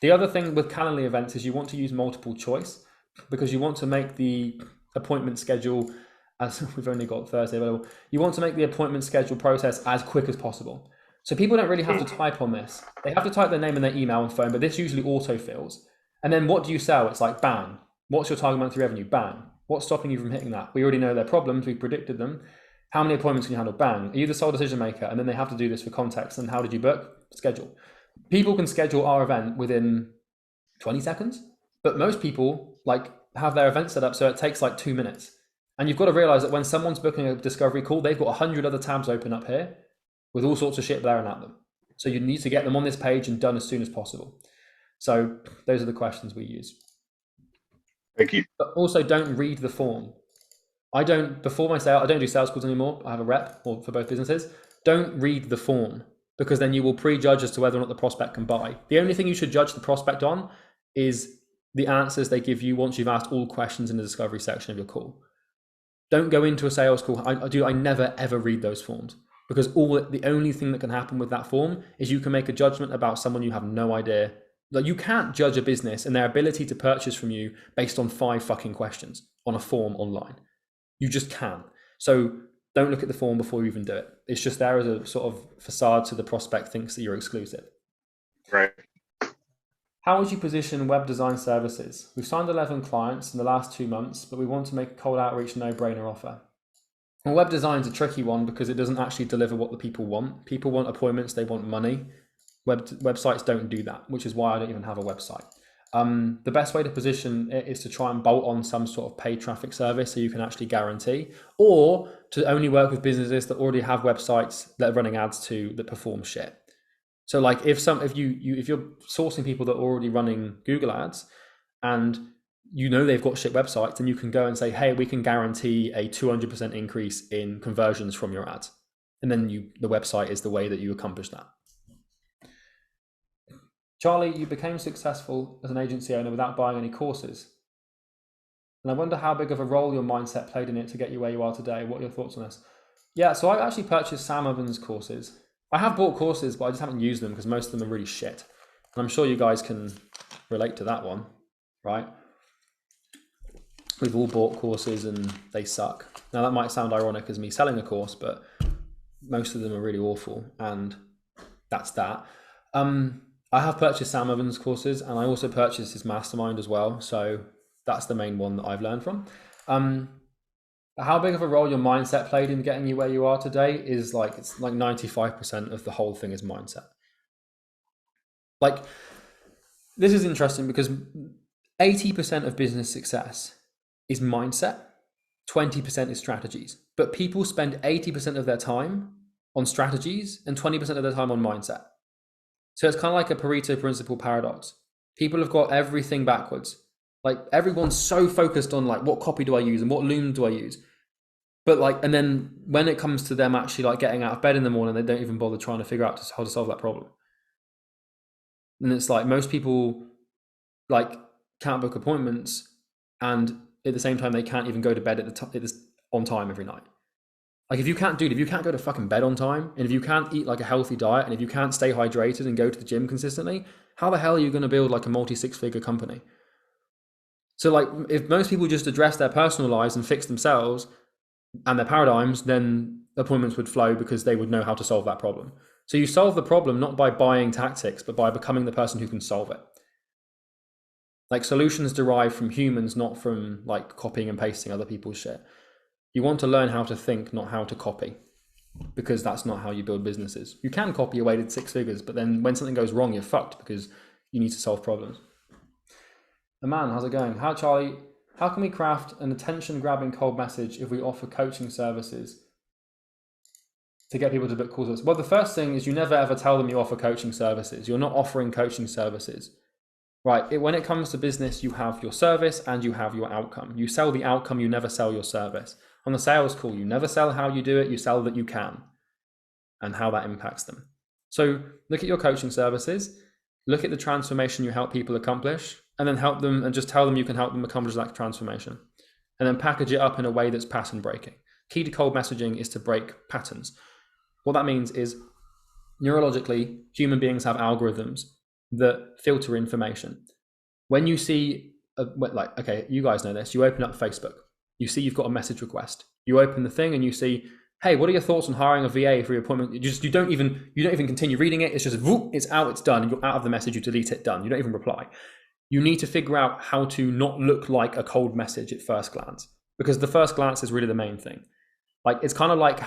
The other thing with Calendly events is you want to use multiple choice because you want to make the appointment schedule, as we've only got Thursday available, you want to make the appointment schedule process as quick as possible. So people don't really have to type on this. They have to type their name and their email and phone, but this usually autofills. And then what do you sell? It's like, bang. What's your target monthly revenue? Bang. What's stopping you from hitting that? We already know their problems. We've predicted them. How many appointments can you handle? Bang. Are you the sole decision maker? And then they have to do this for context. And how did you book? Schedule. People can schedule our event within 20 seconds, but most people like have their event set up so it takes like 2 minutes. And you've got to realize that when someone's booking a discovery call, they've got 100 other tabs open up here with all sorts of shit blaring at them. So you need to get them on this page and done as soon as possible. So those are the questions we use. Thank you. But also don't read the form. Before my sale, I don't do sales calls anymore. I have a rep for both businesses. Don't read the form, because then you will prejudge as to whether or not the prospect can buy. The only thing you should judge the prospect on is the answers they give you once you've asked all questions in the discovery section of your call. Don't go into a sales call. I never ever read those forms, because the only thing that can happen with that form is you can make a judgment about someone you have no idea. Like, you can't judge a business and their ability to purchase from you based on 5 fucking questions on a form online. You just can't. So don't look at the form before you even do it. It's just there as a sort of facade so the prospect thinks that you're exclusive. Right. How would you position web design services? We've signed 11 clients in the last 2 months, but we want to make a cold outreach no-brainer offer. Well, web design is a tricky one because it doesn't actually deliver what the people want. People want appointments, they want money. Websites don't do that, which is why I don't even have a website. The best way to position it is to try and bolt on some sort of paid traffic service so you can actually guarantee, or to only work with businesses that already have websites that are running ads to that perform shit. So like if you're sourcing people that are already running Google ads and you know they've got shit websites, then you can go and say, hey, we can guarantee a 200% increase in conversions from your ads. And then the website is the way that you accomplish that. Charlie, you became successful as an agency owner without buying any courses. And I wonder how big of a role your mindset played in it to get you where you are today. What are your thoughts on this? Yeah, so I actually purchased Sam Ovens' courses. I have bought courses, but I just haven't used them because most of them are really shit. And I'm sure you guys can relate to that one, right? We've all bought courses and they suck. Now that might sound ironic as me selling a course, but most of them are really awful, and that's that. I have purchased Sam Ovens' courses, and I also purchased his mastermind as well. So that's the main one that I've learned from. How big of a role your mindset played in getting you where you are today is it's like 95% of the whole thing is mindset. Like, this is interesting because 80% of business success is mindset, 20% is strategies. But people spend 80% of their time on strategies and 20% of their time on mindset. So it's kind of like a Pareto principle paradox. People have got everything backwards. Like, everyone's so focused on like, what copy do I use and what loom do I use? But and then when it comes to them actually getting out of bed in the morning, they don't even bother trying to figure out how to solve that problem. And it's like most people can't book appointments, and at the same time they can't even go to bed on time every night. Like, if you can't go to fucking bed on time, and if you can't eat a healthy diet, and if you can't stay hydrated and go to the gym consistently, how the hell are you going to build a multi-6-figure company? So if most people just address their personal lives and fix themselves and their paradigms, then appointments would flow because they would know how to solve that problem. So you solve the problem not by buying tactics, but by becoming the person who can solve it. Solutions derive from humans, not from copying and pasting other people's shit. You want to learn how to think, not how to copy, because that's not how you build businesses. You can copy your way to 6 figures, but then when something goes wrong, you're fucked because you need to solve problems. Aman, how's it going? Charlie, how can we craft an attention-grabbing cold message if we offer coaching services to get people to book calls? Well, the first thing is you never ever tell them you offer coaching services. You're not offering coaching services. Right, when it comes to business, you have your service and you have your outcome. You sell the outcome, you never sell your service. On the sales call, you never sell how you do it, you sell that you can and how that impacts them. So look at your coaching services, look at the transformation you help people accomplish, and then help them and just tell them you can help them accomplish that transformation. And then package it up in a way that's pattern breaking. Key to cold messaging is to break patterns. What that means is neurologically, human beings have algorithms that filter information. When you see, okay, you guys know this, you open up Facebook, you see you've got a message request. You open the thing and you see, hey, what are your thoughts on hiring a VA for your appointment? You don't even continue reading it. It's just, whoop, it's out, it's done. And you're out of the message, you delete it, done. You don't even reply. You need to figure out how to not look like a cold message at first glance, because the first glance is really the main thing. It's kind of like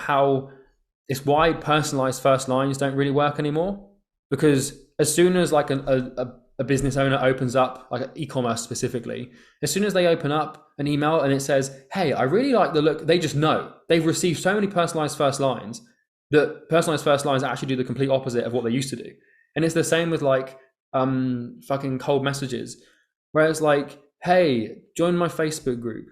it's why personalized first lines don't really work anymore, because as soon as a business owner opens up, e-commerce specifically, as soon as they open up an email and it says, hey, I really like the look, they just know. They've received so many personalized first lines that personalized first lines actually do the complete opposite of what they used to do. And it's the same with fucking cold messages. Whereas hey, join my Facebook group.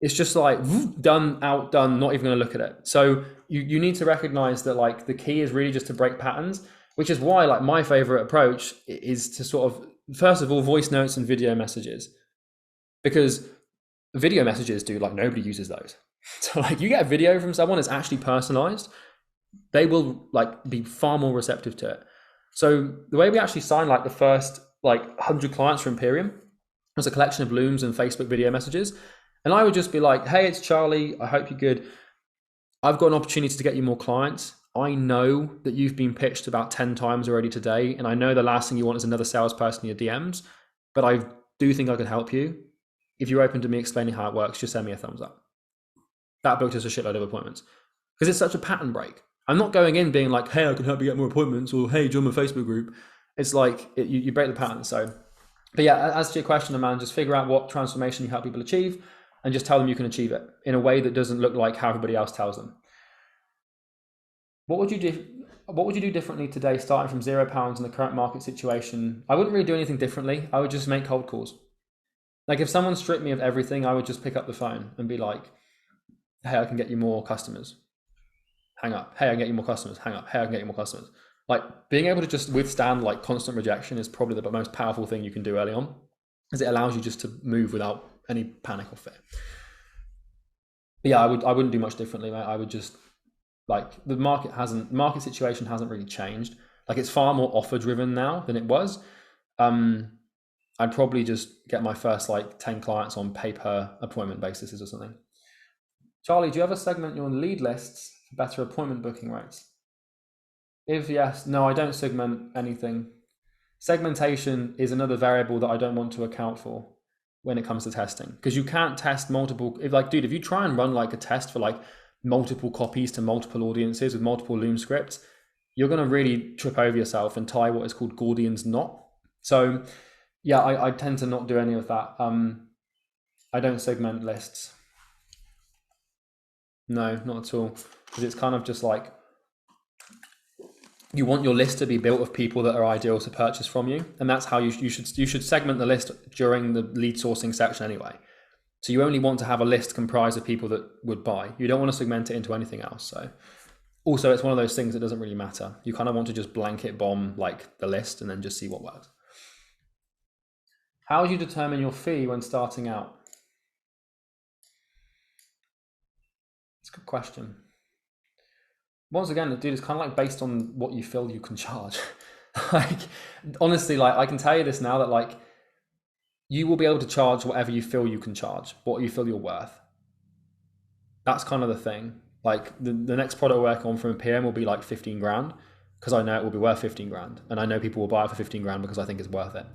It's just like done, outdone, not even going to look at it. So you need to recognize that like the key is really just to break patterns, which is why like my favorite approach is to sort of, first of all, voice notes and video messages, because video messages, dude, like nobody uses those. So like you get a video from someone that's actually personalized, they will like be far more receptive to it. So the way we actually signed like the first like 100 clients for Imperium was a collection of Looms and Facebook video messages. And I would just be like, hey, it's Charlie. I hope you're good. I've got an opportunity to get you more clients. I know that you've been pitched about 10 times already today. And I know the last thing you want is another salesperson in your DMs, but I do think I can help you. If you're open to me explaining how it works, just send me a thumbs up. That booked us a shitload of appointments because it's such a pattern break. I'm not going in being like, hey, I can help you get more appointments, or hey, join my Facebook group. It's like you break the pattern. So, but yeah, as to your question, man, just figure out what transformation you help people achieve and just tell them you can achieve it in a way that doesn't look like how everybody else tells them. What would you do? What would you do differently today, starting from £0 in the current market situation? I wouldn't really do anything differently. I would just make cold calls. Like if someone stripped me of everything, I would just pick up the phone and be like, hey, I can get you more customers. Hang up. Hey, I can get you more customers. Hang up. Hey, I can get you more customers. Like being able to just withstand like constant rejection is probably the most powerful thing you can do early on, because it allows you just to move without any panic or fear. But yeah, I wouldn't do much differently, mate. I would just like the market situation hasn't really changed. Like it's far more offer driven now than it was. I'd probably just get my first like 10 clients on pay per appointment basis or something. Charlie, do you ever segment your lead lists for better appointment booking rates? If yes, no, I don't segment anything. Segmentation is another variable that I don't want to account for when it comes to testing, because you can't test multiple. If you try and run like a test for like multiple copies to multiple audiences with multiple Loom scripts, you're going to really trip over yourself and tie what is called Gordian's knot. So yeah, I tend to not do any of that. I don't segment lists. No, not at all. Because it's kind of just like, you want your list to be built of people that are ideal to purchase from you. And that's how you should segment the list during the lead sourcing section anyway. So you only want to have a list comprised of people that would buy. You don't want to segment it into anything else. So also it's one of those things that doesn't really matter. You kind of want to just blanket bomb like the list and then just see what works. How would you determine your fee when starting out? It's a good question. Once again, dude, it's kind of like based on what you feel you can charge. Like, honestly, like I can tell you this now that like you will be able to charge whatever you feel you can charge, what you feel you're worth. That's kind of the thing. Like the next product I work on from Imperium will be like 15 grand because I know it will be worth 15 grand. And I know people will buy it for 15 grand because I think it's worth it.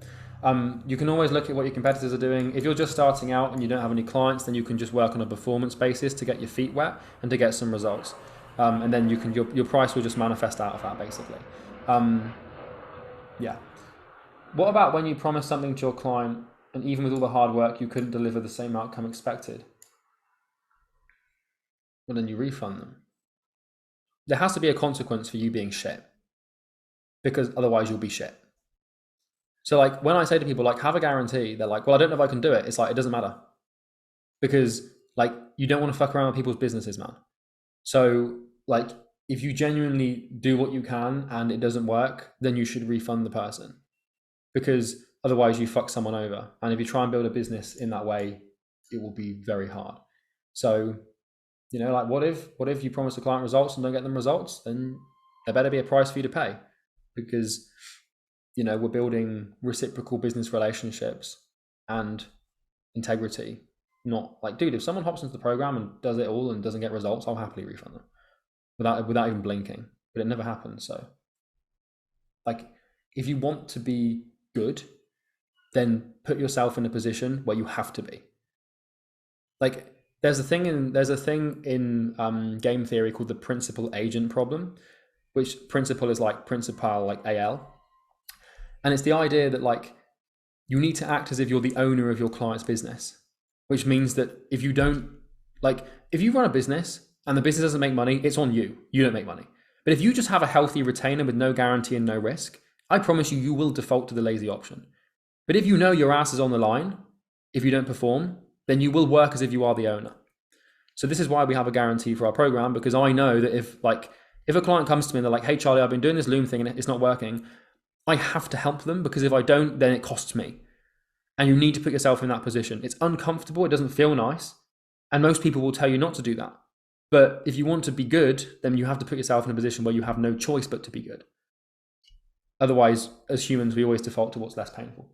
You can always look at what your competitors are doing. If you're just starting out and you don't have any clients, then you can just work on a performance basis to get your feet wet and to get some results. And then your price will just manifest out of that basically. Yeah. What about when you promise something to your client and even with all the hard work, you couldn't deliver the same outcome expected? Well, then you refund them. There has to be a consequence for you being shit, because otherwise you'll be shit. So like when I say to people like have a guarantee, they're like, well, I don't know if I can do it. It's like, it doesn't matter, because like you don't want to fuck around with people's businesses, man. So like if you genuinely do what you can and it doesn't work, then you should refund the person, because otherwise you fuck someone over. And if you try and build a business in that way, it will be very hard. So, you know, like what if you promise a client results and don't get them results, then there better be a price for you to pay, because, you know, we're building reciprocal business relationships and integrity. Not like, dude, if someone hops into the program and does it all and doesn't get results, I'll happily refund them without even blinking, but it never happens. So like, if you want to be good, then put yourself in a position where you have to be. Like there's a thing in game theory called the principal agent problem, which principal is like principal, like AL. And it's the idea that like, you need to act as if you're the owner of your client's business, which means that if you don't, like, if you run a business and the business doesn't make money, it's on you. You don't make money. But if you just have a healthy retainer with no guarantee and no risk, I promise you, you will default to the lazy option. But if you know your ass is on the line if you don't perform, then you will work as if you are the owner. So this is why we have a guarantee for our program, because I know that if a client comes to me and they're like, hey, Charlie, I've been doing this Loom thing and it's not working, I have to help them, because if I don't, then it costs me. And you need to put yourself in that position. It's uncomfortable. It doesn't feel nice. And most people will tell you not to do that. But if you want to be good, then you have to put yourself in a position where you have no choice but to be good. Otherwise, as humans, we always default to what's less painful.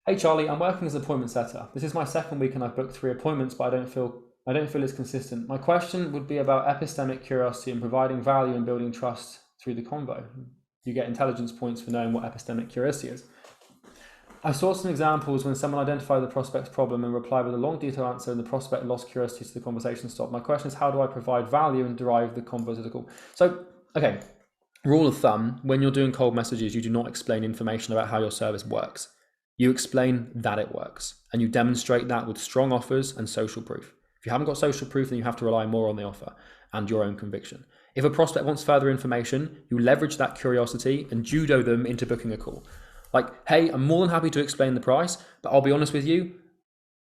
Hey, Charlie, I'm working as an appointment setter. This is my second week and I've booked 3 appointments, but I don't feel it's consistent. My question would be about epistemic curiosity and providing value and building trust through the convo. You get intelligence points for knowing what epistemic curiosity is. I saw some examples when someone identified the prospect's problem and replied with a long detailed answer and the prospect lost curiosity, so the conversation stopped. My question is, how do I provide value and derive the convo to the call? So, okay, rule of thumb, when you're doing cold messages, you do not explain information about how your service works. You explain that it works, and you demonstrate that with strong offers and social proof. If you haven't got social proof, then you have to rely more on the offer and your own conviction. If a prospect wants further information, you leverage that curiosity and judo them into booking a call. Like, hey, I'm more than happy to explain the price, but I'll be honest with you,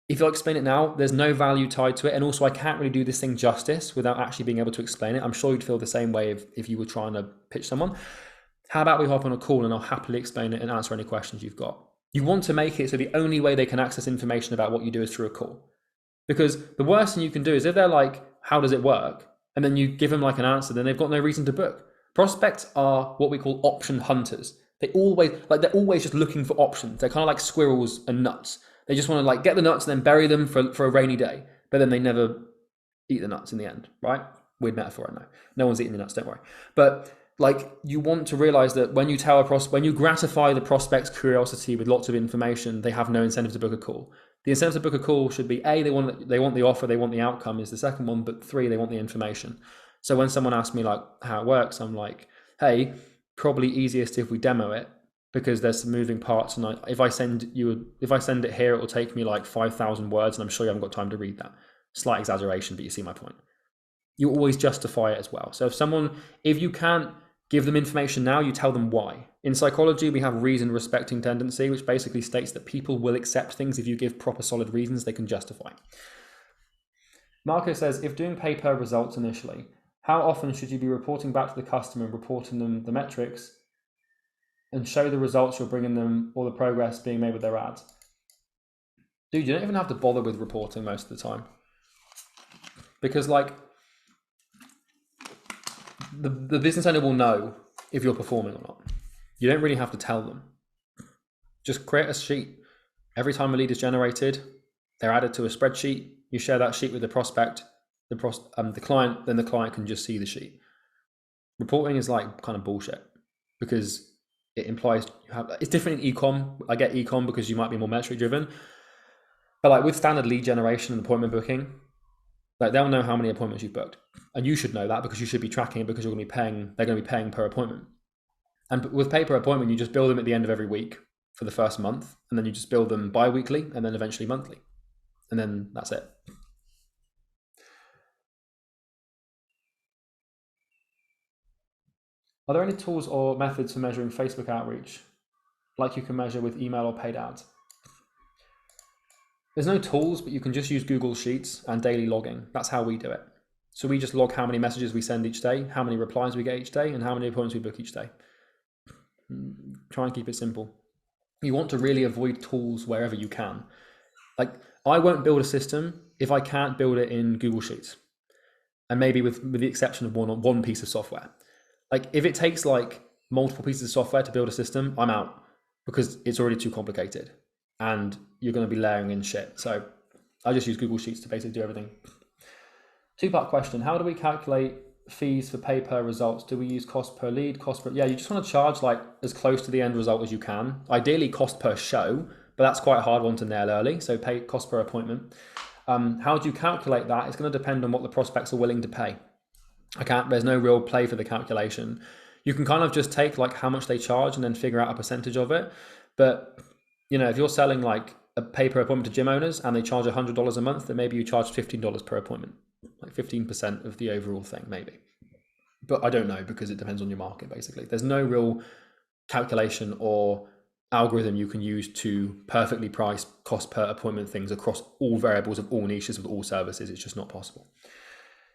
if I explain it now, there's no value tied to it. And also I can't really do this thing justice without actually being able to explain it. I'm sure you'd feel the same way if you were trying to pitch someone. How about we hop on a call and I'll happily explain it and answer any questions you've got. You want to make it so the only way they can access information about what you do is through a call. Because the worst thing you can do is if they're like, how does it work? And then you give them like an answer, then they've got no reason to book. Prospects are what we call option hunters. They're always just looking for options. They're kind of like squirrels and nuts. They just want to like get the nuts and then bury them for a rainy day. But then they never eat the nuts in the end, right? Weird metaphor, I know. No one's eating the nuts, don't worry. But like, you want to realize that when you gratify the prospect's curiosity with lots of information, they have no incentive to book a call. The incentive to book a call should be A, they want the offer, they want the outcome is the second one, but 3, they want the information. So when someone asks me like how it works, I'm like, hey, probably easiest if we demo it, because there's some moving parts, and if I send it here, it will take me like 5,000 words, and I'm sure you haven't got time to read that. Slight exaggeration, but you see my point. You always justify it as well. So if you can't give them information now, you tell them why. In psychology, we have reason respecting tendency, which basically states that people will accept things if you give proper solid reasons they can justify. Marco says, if doing pay-per results initially, how often should you be reporting back to the customer and reporting them the metrics and show the results you're bringing them or the progress being made with their ads? Dude, you don't even have to bother with reporting most of the time. Because like, the business owner will know if you're performing or not. You don't really have to tell them. Just create a sheet. Every time a lead is generated, they're added to a spreadsheet. You share that sheet with the prospect, the client, then the client can just see the sheet. Reporting is like kind of bullshit because it implies it's different in e-com. I get e-com because you might be more metric driven, but like with standard lead generation and appointment booking, like they'll know how many appointments you've booked, and you should know that because you should be tracking it because they're going to be paying per appointment. And with pay per appointment, you just bill them at the end of every week for the first month, and then you just bill them bi-weekly and then eventually monthly. And then that's it. Are there any tools or methods for measuring Facebook outreach, like you can measure with email or paid ads? There's no tools, but you can just use Google Sheets and daily logging. That's how we do it. So we just log how many messages we send each day, how many replies we get each day, and how many appointments we book each day. Try and keep it simple. You want to really avoid tools wherever you can. Like, I won't build a system if I can't build it in Google Sheets, and maybe with the exception of one piece of software. Like, if it takes like multiple pieces of software to build a system, I'm out because it's already too complicated and you're going to be layering in shit. So I just use Google Sheets to basically do everything. Two-part question. How do we calculate fees for pay per results? Do we use cost per lead, yeah, you just want to charge like as close to the end result as you can. Ideally cost per show, but that's quite a hard one to nail early. So pay cost per appointment. How do you calculate that? It's going to depend on what the prospects are willing to pay. There's no real play for the calculation. You can kind of just take like how much they charge and then figure out a percentage of it. But you know, if you're selling like a pay per appointment to gym owners and they charge $100 a month, then maybe you charge $15 per appointment, like 15% of the overall thing, maybe. But I don't know because it depends on your market, basically. There's no real calculation or algorithm you can use to perfectly price cost per appointment things across all variables of all niches with all services. It's just not possible.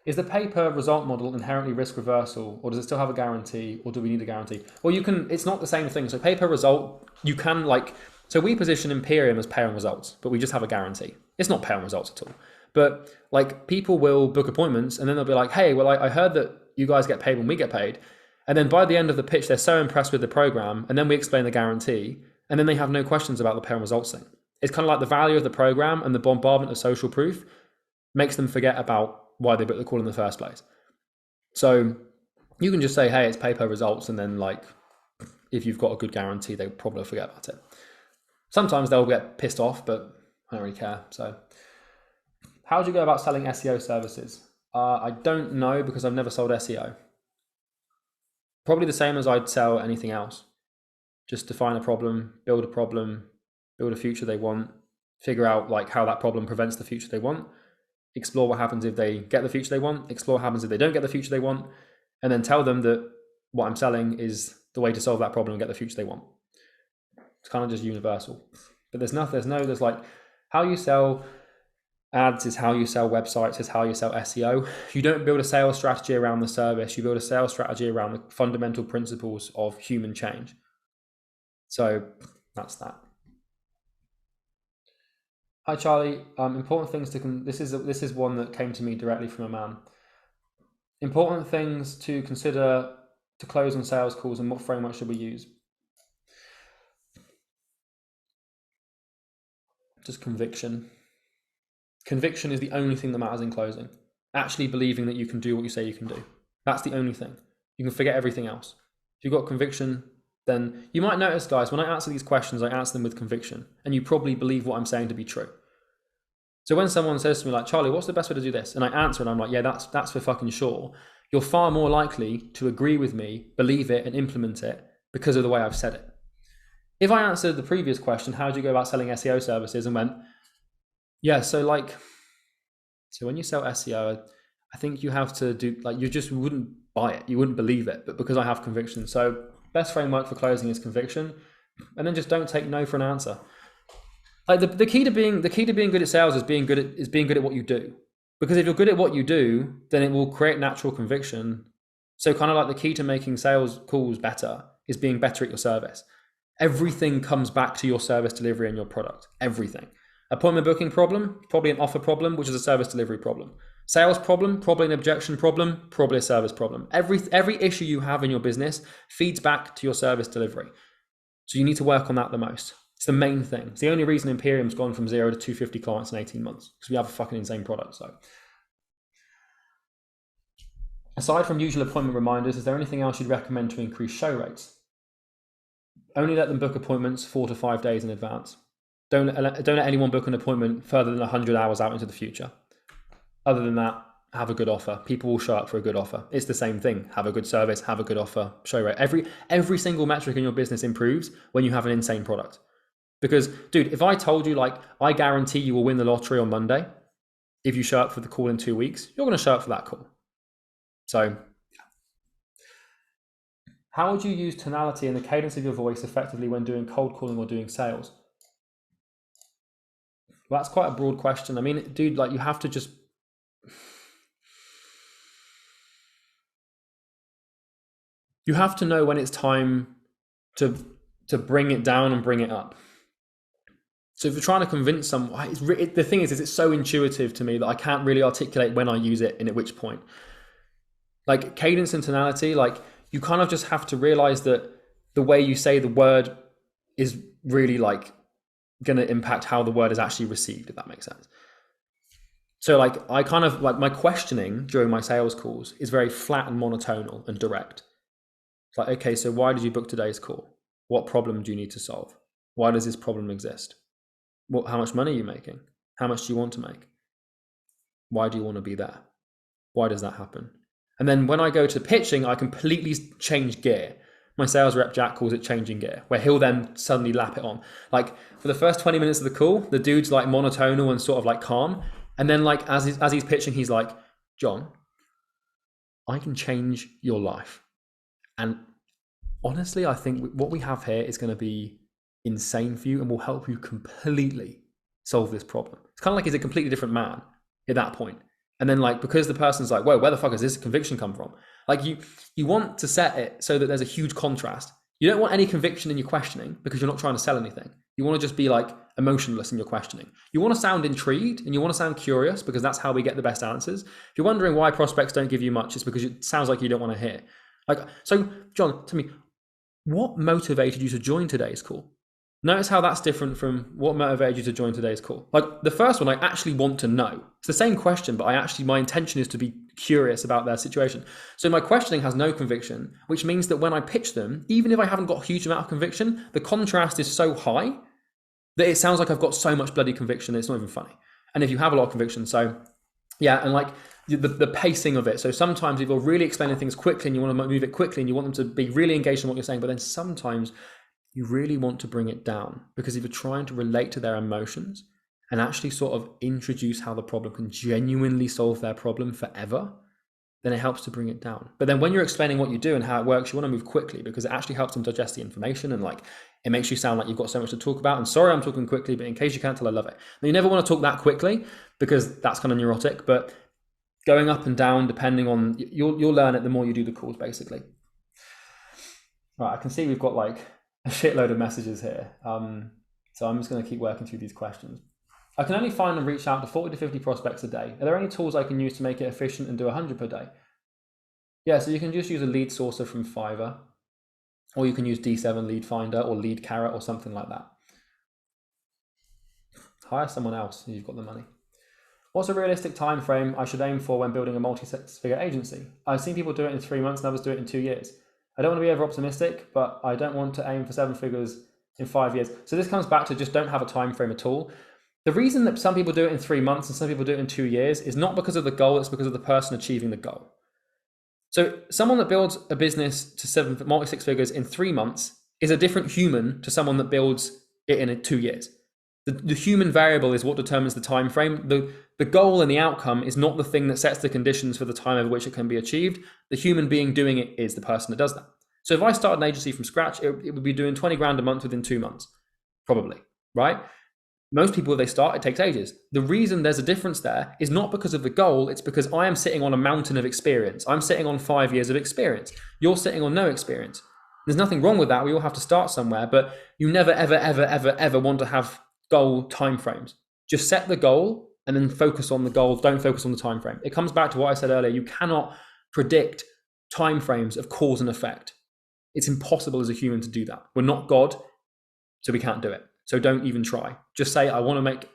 Is the pay per result model inherently risk reversal, or does it still have a guarantee, or do we need a guarantee? Well, you can, it's not the same thing. So pay per result, you can so we position Imperium as pay on results, but we just have a guarantee. It's not pay on results at all. But people will book appointments and then they'll be like, hey, well, I heard that you guys get paid when we get paid. And then by the end of the pitch, they're so impressed with the program, and then we explain the guarantee, and then they have no questions about the pay on results thing. It's kind of like the value of the program and the bombardment of social proof makes them forget about why they booked the call in the first place. So you can just say, hey, it's pay per results, and then if you've got a good guarantee, they probably forget about it. Sometimes they'll get pissed off, but I don't really care. So how do you go about selling SEO services? I don't know, because I've never sold SEO. Probably the same as I'd sell anything else. Just define a problem, build a future they want, figure out how that problem prevents the future they want, explore what happens if they get the future they want, explore what happens if they don't get the future they want, and then tell them that what I'm selling is the way to solve that problem and get the future they want. It's kind of just universal. But there's how you sell ads is how you sell websites, is how you sell SEO. You don't build a sales strategy around the service. You build a sales strategy around the fundamental principles of human change. So that's that. Hi, Charlie. Important things this is one that came to me directly from a man. Important things to consider to close on sales calls, and what framework should we use? Just conviction. Conviction is the only thing that matters in closing. Actually believing that you can do what you say you can do. That's the only thing. You can forget everything else. If you've got conviction, then you might notice, guys, when I answer these questions, I answer them with conviction, and you probably believe what I'm saying to be true. So when someone says to me Charlie, what's the best way to do this? And I answer and I'm like, yeah, that's for fucking sure. You're far more likely to agree with me, believe it, and implement it because of the way I've said it. If I answered the previous question, how do you go about selling SEO services, and went, yeah, so when you sell SEO, I think you have to do, you just wouldn't buy it. You wouldn't believe it, but because I have conviction. So best framework for closing is conviction, and then just don't take no for an answer. The key to being good at sales is being good at what you do. Because if you're good at what you do, then it will create natural conviction. So kind of the key to making sales calls better is being better at your service. Everything comes back to your service delivery and your product. Everything. Appointment booking problem, probably an offer problem, which is a service delivery problem. Sales problem, probably an objection problem, probably a service problem. Every issue you have in your business feeds back to your service delivery. So you need to work on that the most. It's the main thing. It's the only reason Imperium's gone from 0 to 250 clients in 18 months, because we have a fucking insane product. So aside from usual appointment reminders, is there anything else you'd recommend to increase show rates? Only let them book appointments 4 to 5 days in advance. Don't let anyone book an appointment further than 100 hours out into the future. Other than that, have a good offer. People will show up for a good offer. It's the same thing. Have a good service, have a good offer, show rate. Every single metric in your business improves when you have an insane product. Because, dude, if I told you, I guarantee you will win the lottery on Monday, if you show up for the call in 2 weeks, you're going to show up for that call. So how would you use tonality and the cadence of your voice effectively when doing cold calling or doing sales? Well, that's quite a broad question. I mean, dude, you have to just... You have to know when it's time to bring it down and bring it up. So if you're trying to convince someone, the thing is it's so intuitive to me that I can't really articulate when I use it and at which point. Cadence and tonality, you kind of just have to realize that the way you say the word is really going to impact how the word is actually received, if that makes sense. So I kind of my questioning during my sales calls is very flat and monotonal and direct. It's okay, so why did you book today's call? What problem do you need to solve? Why does this problem exist? How much money are you making? How much do you want to make? Why do you want to be there? Why does that happen? And then when I go to pitching, I completely change gear. My sales rep, Jack, calls it changing gear, where he'll then suddenly lap it on. For the first 20 minutes of the call, the dude's monotonal and sort of calm. And then as he's pitching, he's like, John, I can change your life. And honestly, I think what we have here is going to be insane for you and will help you completely solve this problem. It's kind of like he's a completely different man at that point. And then like, because the person's like, whoa, where the fuck has this conviction come from? Like you want to set it so that there's a huge contrast. You don't want any conviction in your questioning because you're not trying to sell anything. You want to just be like emotionless in your questioning. You want to sound intrigued and you want to sound curious because that's how we get the best answers. If you're wondering why prospects don't give you much, it's because it sounds like you don't want to hear. Like, so John, tell me, what motivated you to join today's call? Notice how that's different from what motivated you to join today's call. Like the first one, I actually want to know. It's the same question, but my intention is to be curious about their situation. So my questioning has no conviction, which means that when I pitch them, even if I haven't got a huge amount of conviction, the contrast is so high that it sounds like I've got so much bloody conviction that it's not even funny. And if you have a lot of conviction, so yeah, and like the pacing of it. So sometimes if you're really explaining things quickly and you want to move it quickly and you want them to be really engaged in what you're saying, but then sometimes you really want to bring it down, because if you're trying to relate to their emotions and actually sort of introduce how the problem can genuinely solve their problem forever, then it helps to bring it down. But then when you're explaining what you do and how it works, you want to move quickly because it actually helps them digest the information and like it makes you sound like you've got so much to talk about. And sorry, I'm talking quickly, but in case you can't tell, I love it. Now, you never want to talk that quickly because that's kind of neurotic, but going up and down, depending on, you'll learn it the more you do the calls, basically. Right, I can see we've got like a shitload of messages here. So I'm just going to keep working through these questions. I can only find and reach out to 40 to 50 prospects a day. Are there any tools I can use to make it efficient and do 100 per day? Yeah, so you can just use a lead sourcer from Fiverr, or you can use D7 Lead Finder or Lead Carrot or something like that. Hire someone else if you've got the money. What's a realistic time frame I should aim for when building a multi-six-figure agency? I've seen people do it in 3 months and others do it in 2 years. I don't want to be over optimistic, but I don't want to aim for 7 figures in 5 years. So this comes back to just don't have a time frame at all. The reason that some people do it in 3 months and some people do it in 2 years is not because of the goal, it's because of the person achieving the goal. So someone that builds a business to multi-six figures in 3 months is a different human to someone that builds it in 2 years. The human variable is what determines the time frame. The goal and the outcome is not the thing that sets the conditions for the time over which it can be achieved. The human being doing it is the person that does that. So if I start an agency from scratch, it would be doing 20 grand a month within 2 months, probably, right? Most people, they start, it takes ages. The reason there's a difference there is not because of the goal, it's because I am sitting on a mountain of experience. I'm sitting on 5 years of experience. You're sitting on no experience. There's nothing wrong with that. We all have to start somewhere, but you never, ever, ever, ever, ever want to have goal timeframes. Just set the goal and then focus on the goal. Don't focus on the time frame. It comes back to what I said earlier. You cannot predict timeframes of cause and effect. It's impossible as a human to do that. We're not God, so we can't do it. So don't even try. Just say, I want to make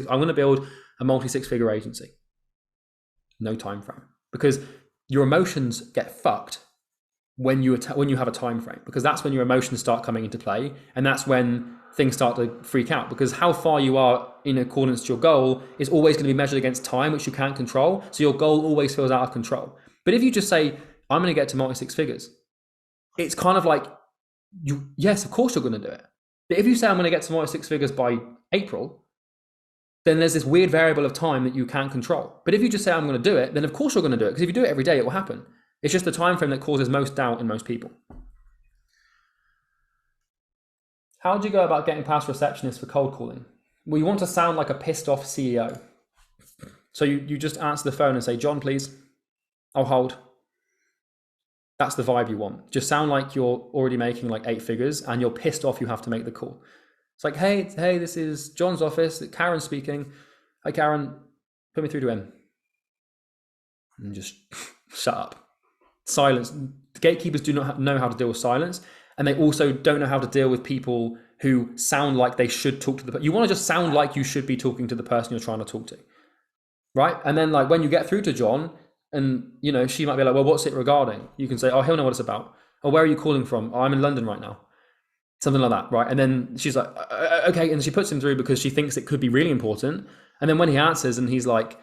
I want to build a multi-six-figure agency. No time frame, because your emotions get fucked when you have a time frame, because that's when your emotions start coming into play, and that's when things start to freak out, because how far you are in accordance to your goal is always going to be measured against time, which you can't control. So your goal always feels out of control. But if you just say, I'm going to get to multi-six figures, it's kind of like, yes, of course you're going to do it. But if you say I'm going to get to multi-six figures by April, then there's this weird variable of time that you can't control. But if you just say I'm going to do it, then of course you're going to do it, because if you do it every day, it will happen. It's just the time frame that causes most doubt in most people. How do you go about getting past receptionists for cold calling? Well, you want to sound like a pissed off CEO. So you just answer the phone and say, John, please, I'll hold. That's the vibe you want. Just sound like you're already making like 8 figures and you're pissed off you have to make the call. It's like, hey, this is John's office. Karen speaking. Hi, Karen, put me through to him. And just shut up. Silence. The gatekeepers do not know how to deal with silence. And they also don't know how to deal with people who sound like they should talk to the person. You want to just sound like you should be talking to the person you're trying to talk to. Right? And then like when you get through to John, and you know, she might be like, well, what's it regarding? You can say, oh, he'll know what it's about. Oh, where are you calling from? Oh, I'm in London right now. Something like that, right? And then she's like, okay. And she puts him through because she thinks it could be really important. And then when he answers and he's like,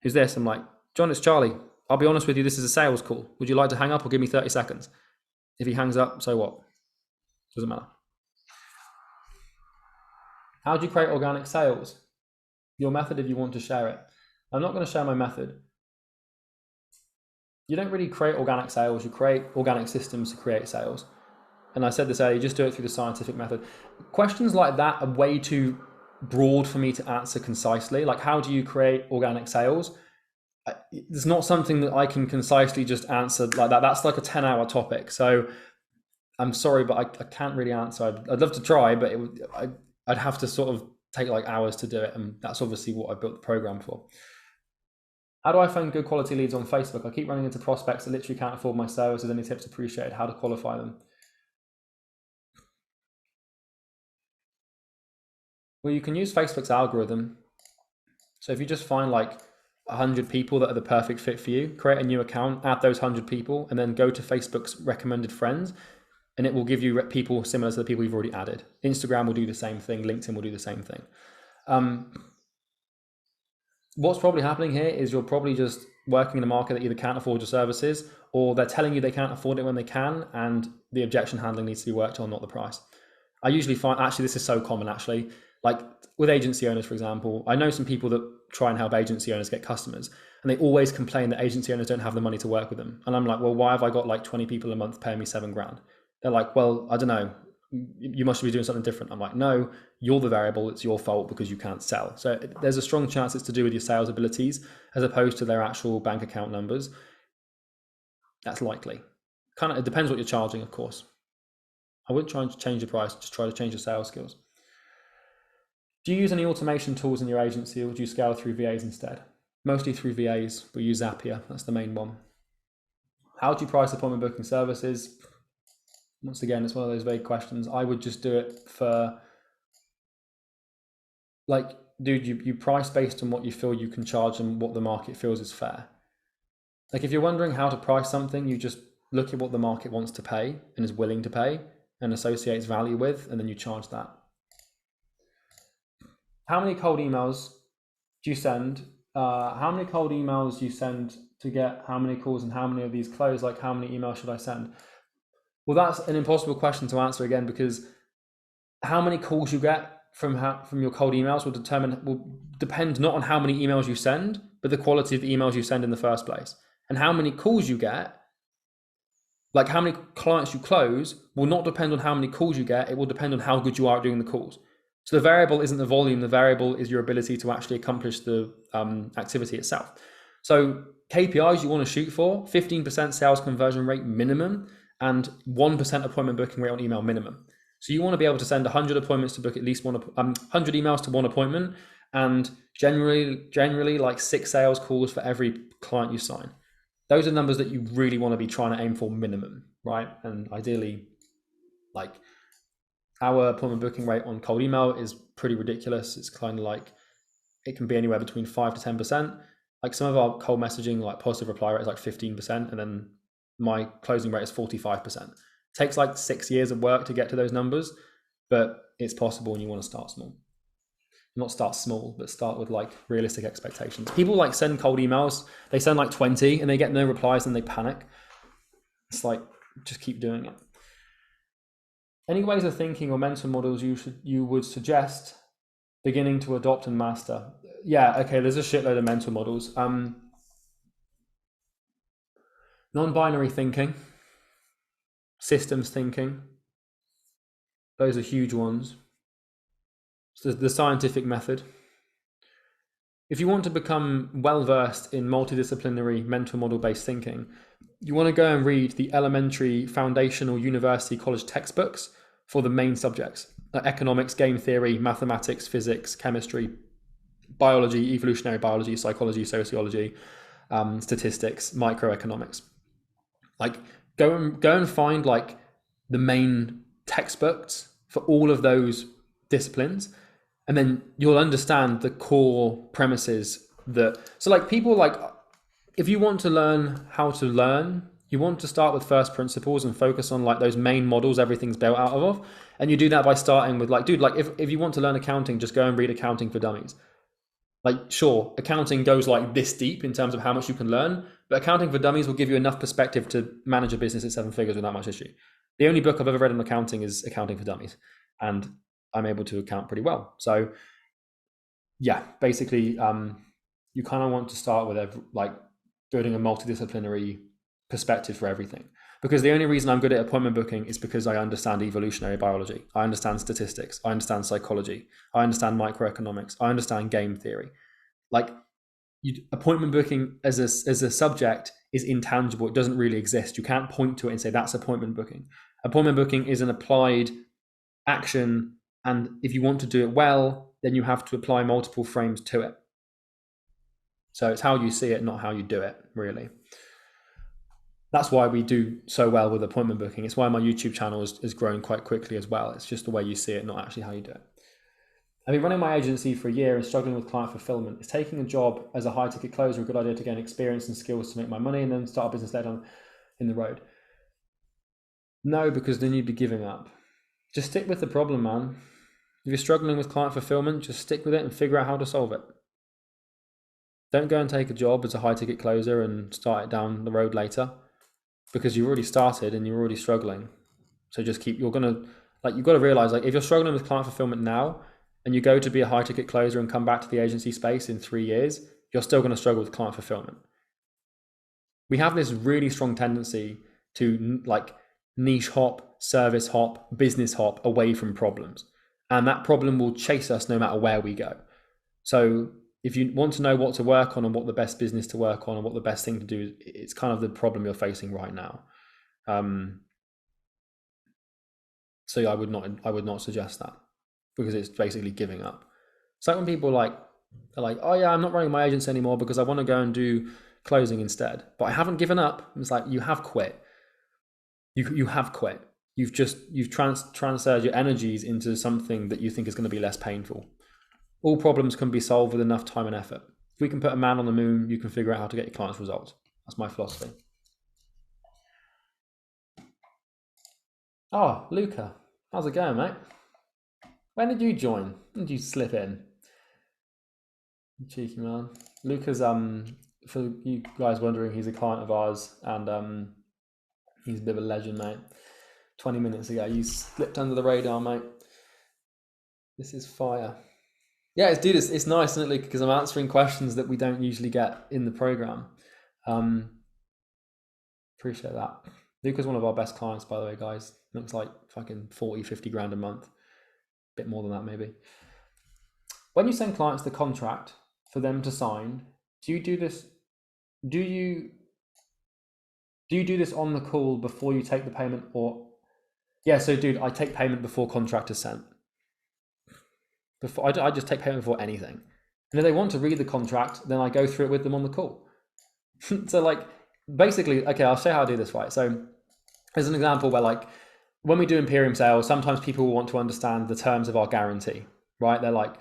who's this? I'm like, John, it's Charlie. I'll be honest with you, this is a sales call. Would you like to hang up or give me 30 seconds? If he hangs up, so what? Doesn't matter. How do you create organic sales? Your method if you want to share it. I'm not going to share my method. You don't really create organic sales. You create organic systems to create sales. and I said this earlier, just do it through the scientific method. Questions like that are way too broad for me to answer concisely. Like, how do you create organic sales? It's not something that I can concisely just answer like that. That's like a 10-hour topic. So I'm sorry, but I can't really answer. I'd love to try, but I'd have to sort of take like hours to do it. And that's obviously what I built the program for. How do I find good quality leads on Facebook? I keep running into prospects that literally can't afford my services. Any tips appreciated? How to qualify them? Well, you can use Facebook's algorithm. So if you just find like 100 people that are the perfect fit for you, create a new account, add those 100 people, and then go to Facebook's recommended friends, and it will give you people similar to the people you've already added. Instagram will do the same thing. LinkedIn will do the same thing. What's probably happening here is you're probably just working in a market that either can't afford your services, or they're telling you they can't afford it when they can, and the objection handling needs to be worked on, not the price. I usually find, actually, this is so common actually, like with agency owners, for example, I know some people that try and help agency owners get customers, and they always complain that agency owners don't have the money to work with them. And I'm like, well, why have I got like 20 people a month paying me $7,000? They're like, well, I don't know, you must be doing something different. I'm like, no, you're the variable. It's your fault because you can't sell. So there's a strong chance it's to do with your sales abilities as opposed to their actual bank account numbers. That's likely. Kind of, it depends what you're charging, of course. I wouldn't try and change the price, just try to change your sales skills. Do you use any automation tools in your agency, or do you scale through VAs instead? Mostly through VAs. We use Zapier. That's the main one. How do you price appointment booking services? Once again, it's one of those vague questions. I would just do it for, like, dude, you price based on what you feel you can charge and what the market feels is fair. Like, if you're wondering how to price something, you just look at what the market wants to pay and is willing to pay and associates value with, and then you charge that. How many cold emails do you send? How many cold emails do you send to get how many calls, and how many of these close? Like, how many emails should I send? Well, that's an impossible question to answer again, because how many calls you get from your cold emails will depend not on how many emails you send, but the quality of the emails you send in the first place. And how many calls you get, like how many clients you close, will not depend on how many calls you get. It will depend on how good you are at doing the calls. So the variable isn't the volume. The variable is your ability to actually accomplish the activity itself. So KPIs you want to shoot for: 15% sales conversion rate minimum, and 1% appointment booking rate on email minimum. So you want to be able to send 100 appointments to book at least 100 emails to one appointment, and generally like 6 sales calls for every client you sign. Those are numbers that you really want to be trying to aim for minimum, right? And ideally, like, our appointment booking rate on cold email is pretty ridiculous. It's kind of like, it can be anywhere between 5 to 10%. Like, some of our cold messaging, like positive reply rate is like 15%, and then my closing rate is 45%. It takes like 6 years of work to get to those numbers, but it's possible, and you want to start small. Not start small, but start with like realistic expectations. People like send cold emails, they send like 20 and they get no replies and they panic. It's like, just keep doing it. Any ways of thinking or mental models you would suggest beginning to adopt and master? Yeah, okay, there's a shitload of mental models. Non-binary thinking, systems thinking, those are huge ones. So the scientific method. If you want to become well-versed in multidisciplinary mental model-based thinking, you want to go and read the elementary, foundational, university, college textbooks for the main subjects: economics, game theory, mathematics, physics, chemistry, biology, evolutionary biology, psychology, sociology, statistics, microeconomics. Like, go and find like the main textbooks for all of those disciplines, and then you'll understand the core premises that, so like, people, like, if you want to learn how to learn, you want to start with first principles and focus on like those main models everything's built out of. And you do that by starting with like, dude, like if you want to learn accounting, just go and read Accounting for Dummies. Like, sure, accounting goes like this deep in terms of how much you can learn, but Accounting for Dummies will give you enough perspective to manage a business at 7 figures without much issue. The only book I've ever read on accounting is Accounting for Dummies, and I'm able to account pretty well. So yeah, basically, you kind of want to start with like building a multidisciplinary perspective for everything. Because the only reason I'm good at appointment booking is because I understand evolutionary biology. I understand statistics. I understand psychology. I understand microeconomics. I understand game theory. Like, appointment booking as a subject is intangible. It doesn't really exist. You can't point to it and say that's appointment booking. Appointment booking is an applied action, and if you want to do it well, then you have to apply multiple frames to it. So it's how you see it, not how you do it, really. That's why we do so well with appointment booking. It's why my YouTube channel is growing quite quickly as well. It's just the way you see it, not actually how you do it. I've been running my agency for a year and struggling with client fulfillment. Is taking a job as a high ticket closer a good idea to gain experience and skills to make my money and then start a business later on in the road? No, because then you'd be giving up. Just stick with the problem, man. If you're struggling with client fulfillment, just stick with it and figure out how to solve it. Don't go and take a job as a high ticket closer and start it down the road later, because you've already started and you're already struggling. So just keep, you've got to realize, like, if you're struggling with client fulfillment now and you go to be a high ticket closer and come back to the agency space in 3 years, you're still going to struggle with client fulfillment. We have this really strong tendency to like niche hop, service hop, business hop away from problems. And that problem will chase us no matter where we go. So if you want to know what to work on and what the best business to work on and what the best thing to do, it's kind of the problem you're facing right now. So I would not suggest that, because it's basically giving up. It's like when people are like, oh yeah, I'm not running my agency anymore because I want to go and do closing instead. But I haven't given up. It's like, you have quit. You have quit. You've transferred your energies into something that you think is going to be less painful. All problems can be solved with enough time and effort. If we can put a man on the moon, you can figure out how to get your clients results. That's my philosophy. Oh, Luca, how's it going, mate? When did you join? When did you slip in? Cheeky man. Luca's, for you guys wondering, he's a client of ours, and he's a bit of a legend, mate. 20 minutes ago, you slipped under the radar, mate. This is fire. Yeah, it's nice, isn't it, Luca? Because I'm answering questions that we don't usually get in the program. Appreciate that. Luca's one of our best clients, by the way, guys. Looks like fucking 40, 50 grand a month. Bit more than that, maybe. When you send clients the contract for them to sign, do you do this on the call before you take the payment? Or yeah, so dude, I take payment before contract is sent. I just take payment before anything. And if they want to read the contract, then I go through it with them on the call. So like, basically, okay, I'll show you how I do this, right? So as an example where, like, when we do Imperium sales, sometimes people want to understand the terms of our guarantee, right? They're like,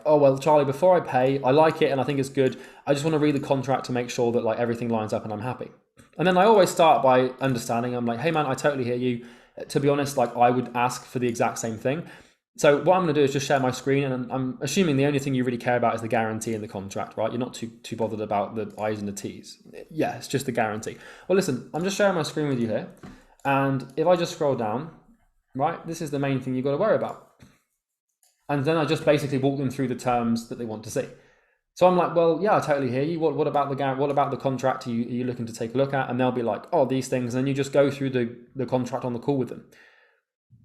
oh, well, Charlie, before I pay, I like it and I think it's good. I just want to read the contract to make sure that like everything lines up and I'm happy. And then I always start by understanding. I'm like, hey man, I totally hear you. To be honest, like, I would ask for the exact same thing. So what I'm going to do is just share my screen, and I'm assuming the only thing you really care about is the guarantee in the contract, right? You're not too bothered about the I's and the T's. Yeah, it's just the guarantee. Well, listen, I'm just sharing my screen with you here. And if I just scroll down, right, this is the main thing you've got to worry about. And then I just basically walk them through the terms that they want to see. So I'm like, well, yeah, I totally hear you. What about the contract are you looking to take a look at? And they'll be like, oh, these things. And then you just go through the contract on the call with them.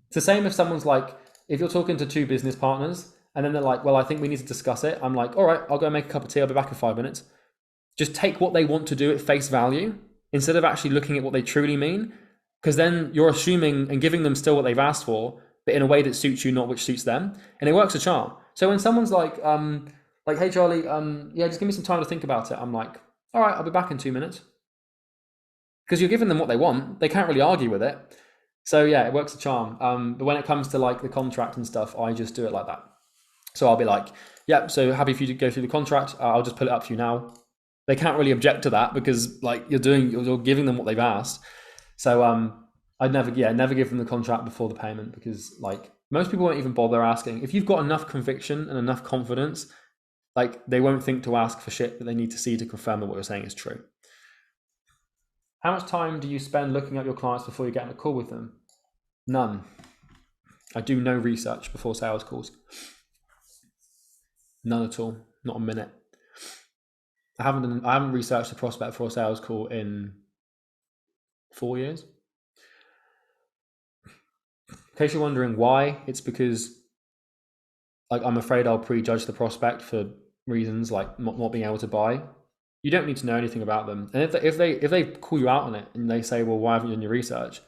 It's the same if someone's like, if you're talking to two business partners and then they're like, well, I think we need to discuss it. I'm like, all right, I'll go make a cup of tea. I'll be back in 5 minutes. Just take what they want to do at face value instead of actually looking at what they truly mean. Because then you're assuming and giving them still what they've asked for, but in a way that suits you, not which suits them. And it works a charm. So when someone's like, hey, Charlie, yeah, just give me some time to think about it. I'm like, all right, I'll be back in 2 minutes. Because you're giving them what they want. They can't really argue with it. So yeah, it works a charm. But when it comes to like the contract and stuff, I just do it like that. So I'll be like, yeah, so happy for you to go through the contract. I'll just pull it up for you now. They can't really object to that because like you're giving them what they've asked. So I'd never give them the contract before the payment, because like most people won't even bother asking. If you've got enough conviction and enough confidence, like they won't think to ask for shit that they need to see to confirm that what you're saying is true. How much time do you spend looking at your clients before you get on a call with them? None. I do no research before sales calls. None at all. Not a minute. I haven't researched a prospect for a sales call in 4 years. In case you're wondering why, it's because like I'm afraid I'll prejudge the prospect for reasons like not being able to buy. You don't need to know anything about them. And if they call you out on it and they say, well, why haven't you done your research?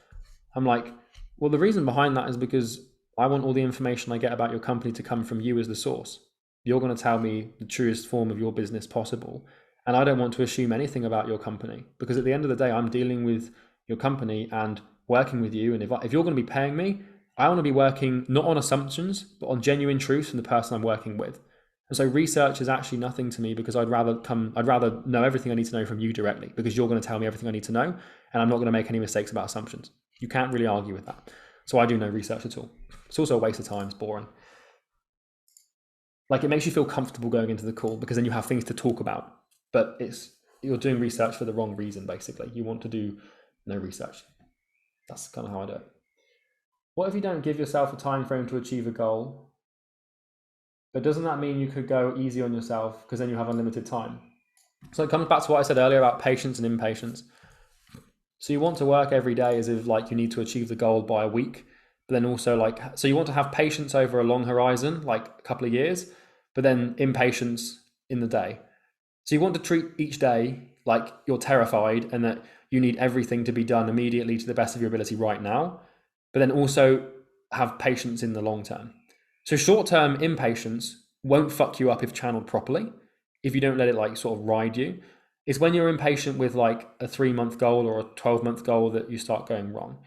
I'm like, well, the reason behind that is because I want all the information I get about your company to come from you as the source. You're going to tell me the truest form of your business possible. And I don't want to assume anything about your company, because at the end of the day, I'm dealing with your company and working with you. And if you're going to be paying me, I want to be working not on assumptions, but on genuine truth from the person I'm working with. And so research is actually nothing to me, because I'd rather know everything I need to know from you directly, because you're going to tell me everything I need to know, and I'm not going to make any mistakes about assumptions. You can't really argue with that. So I do no research at all. It's also a waste of time. It's boring. Like, it makes you feel comfortable going into the call because then you have things to talk about, but you're doing research for the wrong reason. Basically, you want to do no research. That's kind of how I do it. What if you don't give yourself a time frame to achieve a goal? But doesn't that mean you could go easy on yourself because then you have unlimited time? So it comes back to what I said earlier about patience and impatience. So you want to work every day as if like you need to achieve the goal by a week, but then also so you want to have patience over a long horizon, like a couple of years, but then impatience in the day. So you want to treat each day like you're terrified and that you need everything to be done immediately to the best of your ability right now, but then also have patience in the long term. So short-term impatience won't fuck you up if channeled properly, if you don't let it like sort of ride you. It's when you're impatient with like a 3-month goal or a 12-month goal that you start going wrong.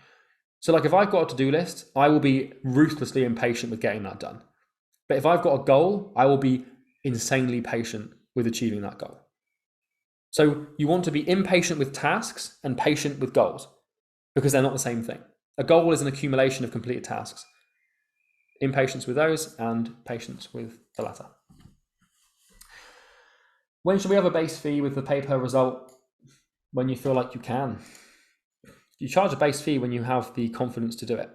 So like if I've got a to-do list, I will be ruthlessly impatient with getting that done. But if I've got a goal, I will be insanely patient with achieving that goal. So you want to be impatient with tasks and patient with goals, because they're not the same thing. A goal is an accumulation of completed tasks. Impatience with those and patience with the latter. When should we have a base fee with the pay-per result? When you feel like you can. You charge a base fee when you have the confidence to do it.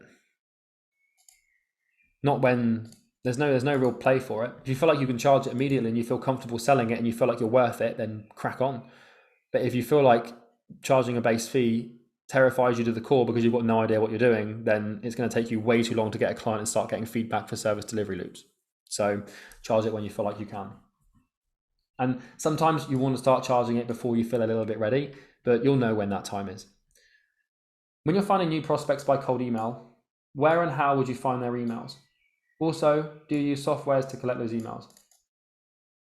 Not when there's no real play for it. If you feel like you can charge it immediately and you feel comfortable selling it and you feel like you're worth it, then crack on. But if you feel like charging a base fee terrifies you to the core because you've got no idea what you're doing, then it's going to take you way too long to get a client and start getting feedback for service delivery loops. So charge it when you feel like you can. And sometimes you want to start charging it before you feel a little bit ready, but you'll know when that time is. When you're finding new prospects by cold email, where and how would you find their emails? Also, do you use softwares to collect those emails?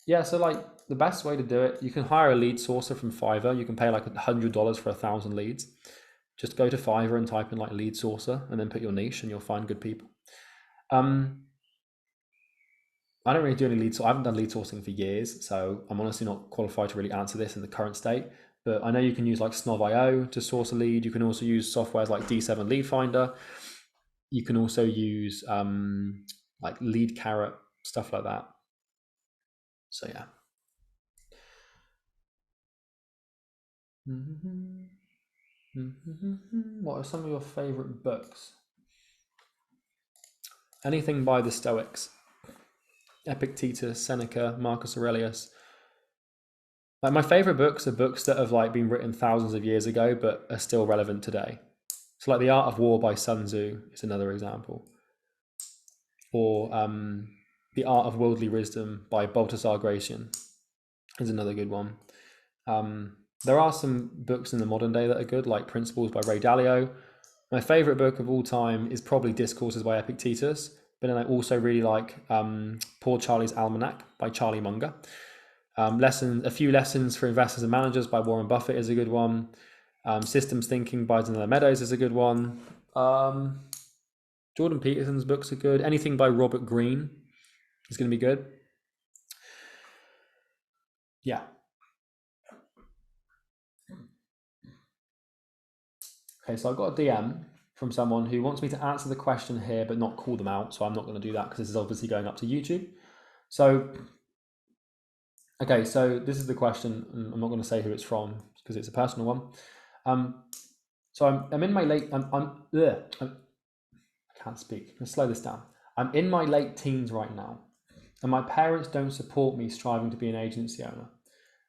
Yeah, so like the best way to do it, you can hire a lead sourcer from Fiverr. You can pay like $100 for 1,000 leads. Just go to Fiverr and type in like lead sourcer and then put your niche and you'll find good people. I don't really do any lead sourcing. I haven't done lead sourcing for years, so I'm honestly not qualified to really answer this in the current state. But I know you can use like Snov.io to source a lead. You can also use softwares like D7 Lead Finder. You can also use like Lead Carrot, stuff like that. So yeah. What are some of your favorite books? Anything by the Stoics. Epictetus, Seneca, Marcus Aurelius. Like my favorite books are books that have like been written thousands of years ago but are still relevant today. So like The Art of War by Sun Tzu is another example. Or The Art of Worldly Wisdom by Baltasar Gracian is another good one. There are some books in the modern day that are good, like Principles by Ray Dalio. My favorite book of all time is probably Discourses by Epictetus, but then I also really like Poor Charlie's Almanac by Charlie Munger. A Few Lessons for Investors and Managers by Warren Buffett is a good one. Systems Thinking by Danella Meadows is a good one. Jordan Peterson's books are good. Anything by Robert Greene is going to be good. Yeah. Okay, so I've got a DM from someone who wants me to answer the question here but not call them out, so I'm not going to do that because this is obviously going up to YouTube. So, okay, so this is the question, and I'm not going to say who it's from because it's a personal one. So I'm in my late, I can't speak. Let's slow this down. I'm in my late teens right now, and my parents don't support me striving to be an agency owner.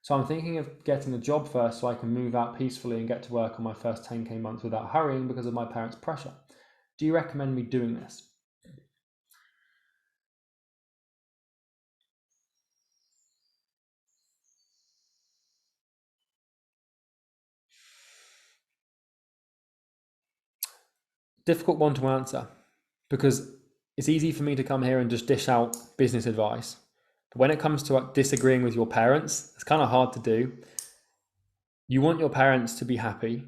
So I'm thinking of getting a job first so I can move out peacefully and get to work on my first 10K month without hurrying because of my parents' pressure. Do you recommend me doing this? Difficult one to answer, because it's easy for me to come here and just dish out business advice. But when it comes to disagreeing with your parents, it's kind of hard to do. You want your parents to be happy,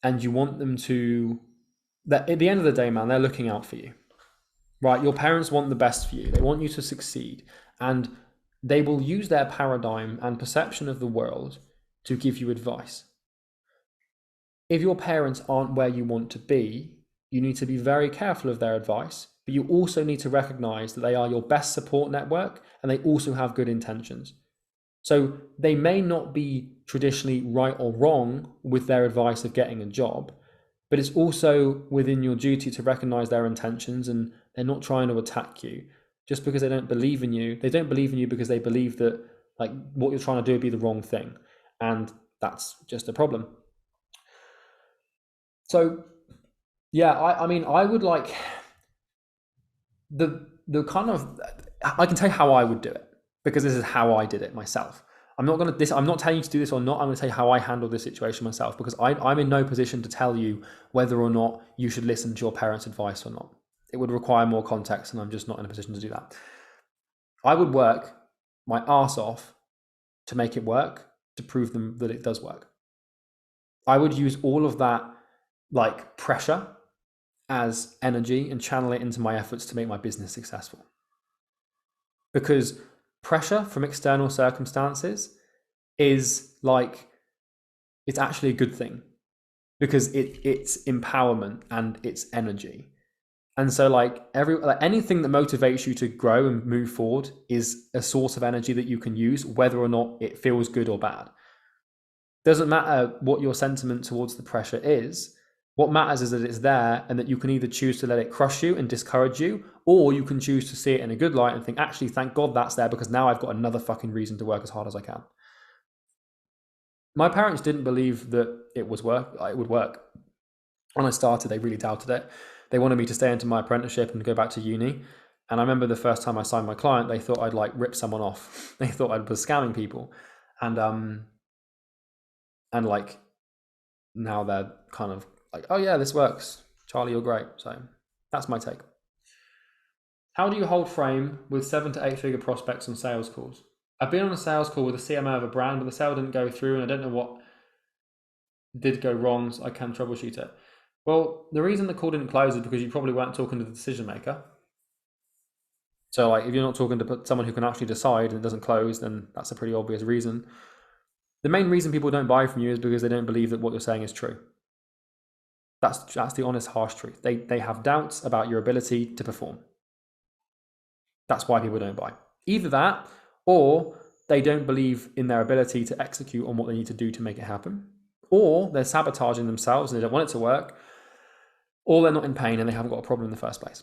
and you want them to, that at the end of the day, man, they're looking out for you, right? Your parents want the best for you. They want you to succeed, and they will use their paradigm and perception of the world to give you advice. If your parents aren't where you want to be, you need to be very careful of their advice, but you also need to recognize that they are your best support network and they also have good intentions. So they may not be traditionally right or wrong with their advice of getting a job, but it's also within your duty to recognize their intentions, and they're not trying to attack you just because they don't believe in you. They don't believe in you because they believe that like what you're trying to do would be the wrong thing, and that's just a problem. So yeah, I mean, I would like the kind of, I can tell you how I would do it because this is how I did it myself. I'm not telling you to do this or not. I'm going to tell you how I handled this situation myself, because I'm in no position to tell you whether or not you should listen to your parents' advice or not. It would require more context, and I'm just not in a position to do that. I would work my arse off to make it work, to prove them that it does work. I would use all of that like pressure as energy and channel it into my efforts to make my business successful. Because pressure from external circumstances is like, it's actually a good thing, because it's empowerment and it's energy. And so like anything that motivates you to grow and move forward is a source of energy that you can use, whether or not it feels good or bad. Doesn't matter what your sentiment towards the pressure is. What matters is that it's there, and that you can either choose to let it crush you and discourage you, or you can choose to see it in a good light and think, actually, thank God that's there, because now I've got another fucking reason to work as hard as I can. My parents didn't believe that it would work. When I started, they really doubted it. They wanted me to stay into my apprenticeship and go back to uni. And I remember the first time I signed my client, they thought I'd like rip someone off. They thought I was scamming people. And like now they're kind of like, oh yeah, this works. Charlie, you're great. So that's my take. How do you hold frame with 7 to 8 figure prospects on sales calls? I've been on a sales call with a CMO of a brand, but the sale didn't go through, and I don't know what did go wrong, so I can troubleshoot it. Well, the reason the call didn't close is because you probably weren't talking to the decision maker. So like, if you're not talking to someone who can actually decide and it doesn't close, then that's a pretty obvious reason. The main reason people don't buy from you is because they don't believe that what you're saying is true. That's the honest, harsh truth. They have doubts about your ability to perform. That's why people don't buy. Either that, or they don't believe in their ability to execute on what they need to do to make it happen, or they're sabotaging themselves and they don't want it to work, or they're not in pain and they haven't got a problem in the first place.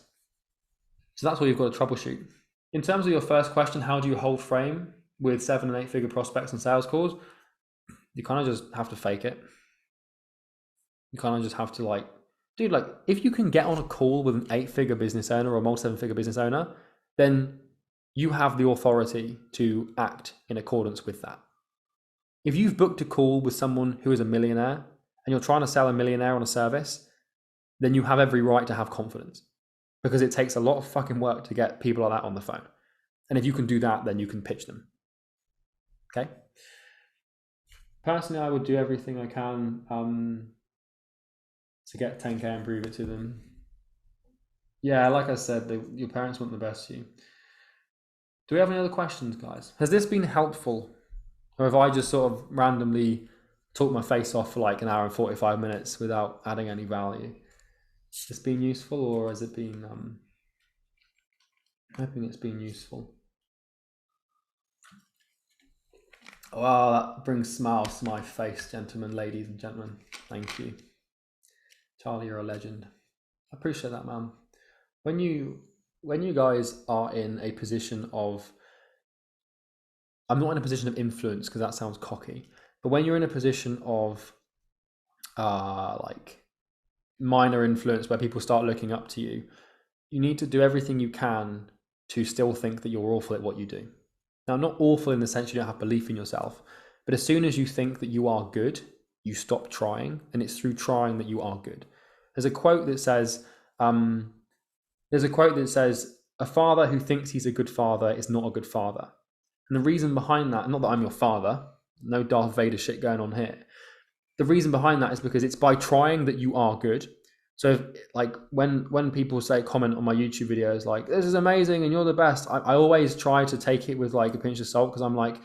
So that's what you've got to troubleshoot. In terms of your first question, how do you hold frame with 7 and 8 figure prospects and sales calls? You kind of just have to fake it. You kind of just have to like, dude, like if you can get on a call with an 8-figure business owner or a multi-7-figure business owner, then you have the authority to act in accordance with that. If you've booked a call with someone who is a millionaire and you're trying to sell a millionaire on a service, then you have every right to have confidence, because it takes a lot of fucking work to get people like that on the phone. And if you can do that, then you can pitch them. Okay? Personally, I would do everything I can to get 10K and prove it to them. Yeah, like I said, your parents want the best for you. Do we have any other questions, guys? Has this been helpful? Or have I just sort of randomly talked my face off for like an hour and 45 minutes without adding any value? Has this been useful, or has it been... I think it's been useful. Wow, that brings smiles to my face, gentlemen, ladies and gentlemen. Thank you. Charlie, you're a legend. I appreciate that, man. When you guys are in a position of I'm not in a position of influence because that sounds cocky, but when you're in a position of like minor influence where people start looking up to you, you need to do everything you can to still think that you're awful at what you do. Now, not awful in the sense you don't have belief in yourself, but as soon as you think that you are good, you stop trying, and it's through trying that you are good. There's a quote that says, a father who thinks he's a good father is not a good father. And the reason behind that, not that I'm your father, no Darth Vader shit going on here. The reason behind that is because it's by trying that you are good. So if, like when people comment on my YouTube videos, like, this is amazing and you're the best, I always try to take it with like a pinch of salt, because I'm like,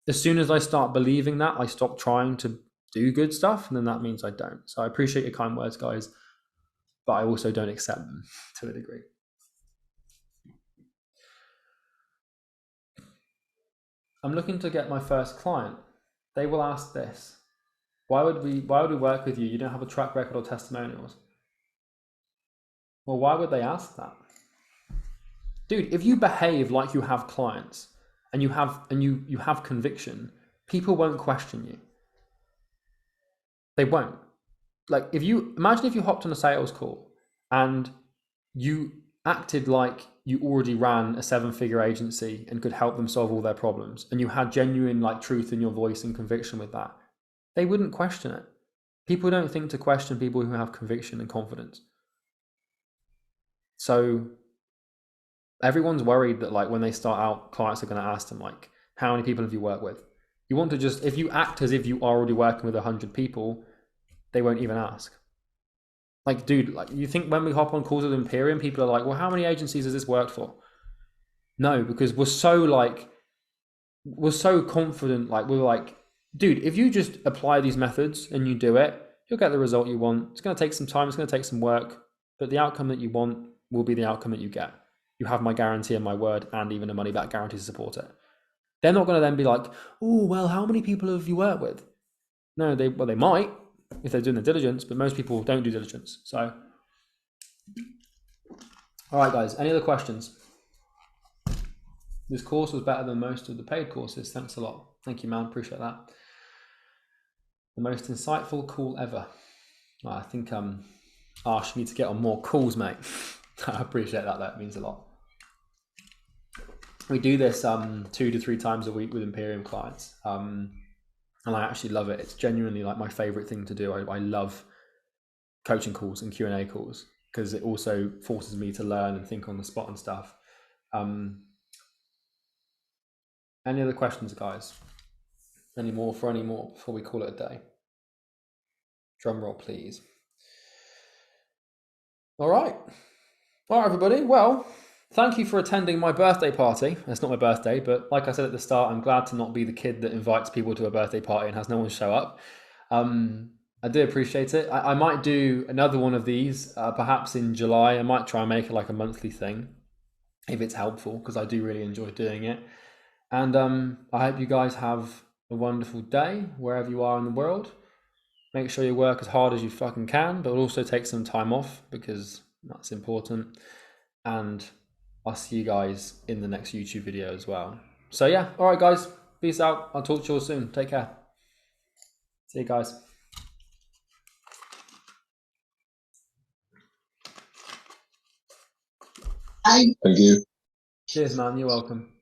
as soon as I start believing that, I stop trying to do good stuff, and then that means I don't. So I appreciate your kind words, guys, but I also don't accept them to a degree. I'm looking to get my first client. They will ask this: why would we work with you? You don't have a track record or testimonials. Well, why would they ask that? Dude, if you behave like you have clients and you have conviction, people won't question you. They won't. Like, if you imagine if you hopped on a sales call and you acted like you already ran a 7-figure agency and could help them solve all their problems, and you had genuine like truth in your voice and conviction with that, they wouldn't question it. People don't think to question people who have conviction and confidence. So everyone's worried that like when they start out, clients are going to ask them like, how many people have you worked with? You want to just, if you act as if you are already working with 100 people, they won't even ask. Like, dude, like, you think when we hop on calls with Imperium, people are like, well, how many agencies has this worked for? No, because we're so confident. Like, we're like, dude, if you just apply these methods and you do it, you'll get the result you want. It's going to take some time. It's going to take some work, but the outcome that you want will be the outcome that you get. You have my guarantee and my word, and even a money back guarantee to support it. They're not going to then be like, oh, well, how many people have you worked with? No, they might if they're doing the diligence, but most people don't do diligence. So, all right, guys, any other questions? This course was better than most of the paid courses. Thanks a lot. Thank you, man. Appreciate that. The most insightful call ever. Well, I think Ash, you need to get on more calls, mate. I appreciate that. That means a lot. We do this 2 to 3 times a week with Imperium clients. And I actually love it. It's genuinely like my favorite thing to do. I love coaching calls and Q&A calls because it also forces me to learn and think on the spot and stuff. Any other questions, guys? Any more before we call it a day? Drum roll, please. All right, everybody. Well, thank you for attending my birthday party. It's not my birthday, but like I said at the start, I'm glad to not be the kid that invites people to a birthday party and has no one show up. I do appreciate it. I might do another one of these, perhaps in July. I might try and make it like a monthly thing, if it's helpful, because I do really enjoy doing it. And I hope you guys have a wonderful day, wherever you are in the world. Make sure you work as hard as you fucking can, but also take some time off, because that's important. And I'll see you guys in the next YouTube video as well. So yeah, all right, guys, peace out. I'll talk to you all soon. Take care. See you guys. Thank you. Cheers, man. You're welcome.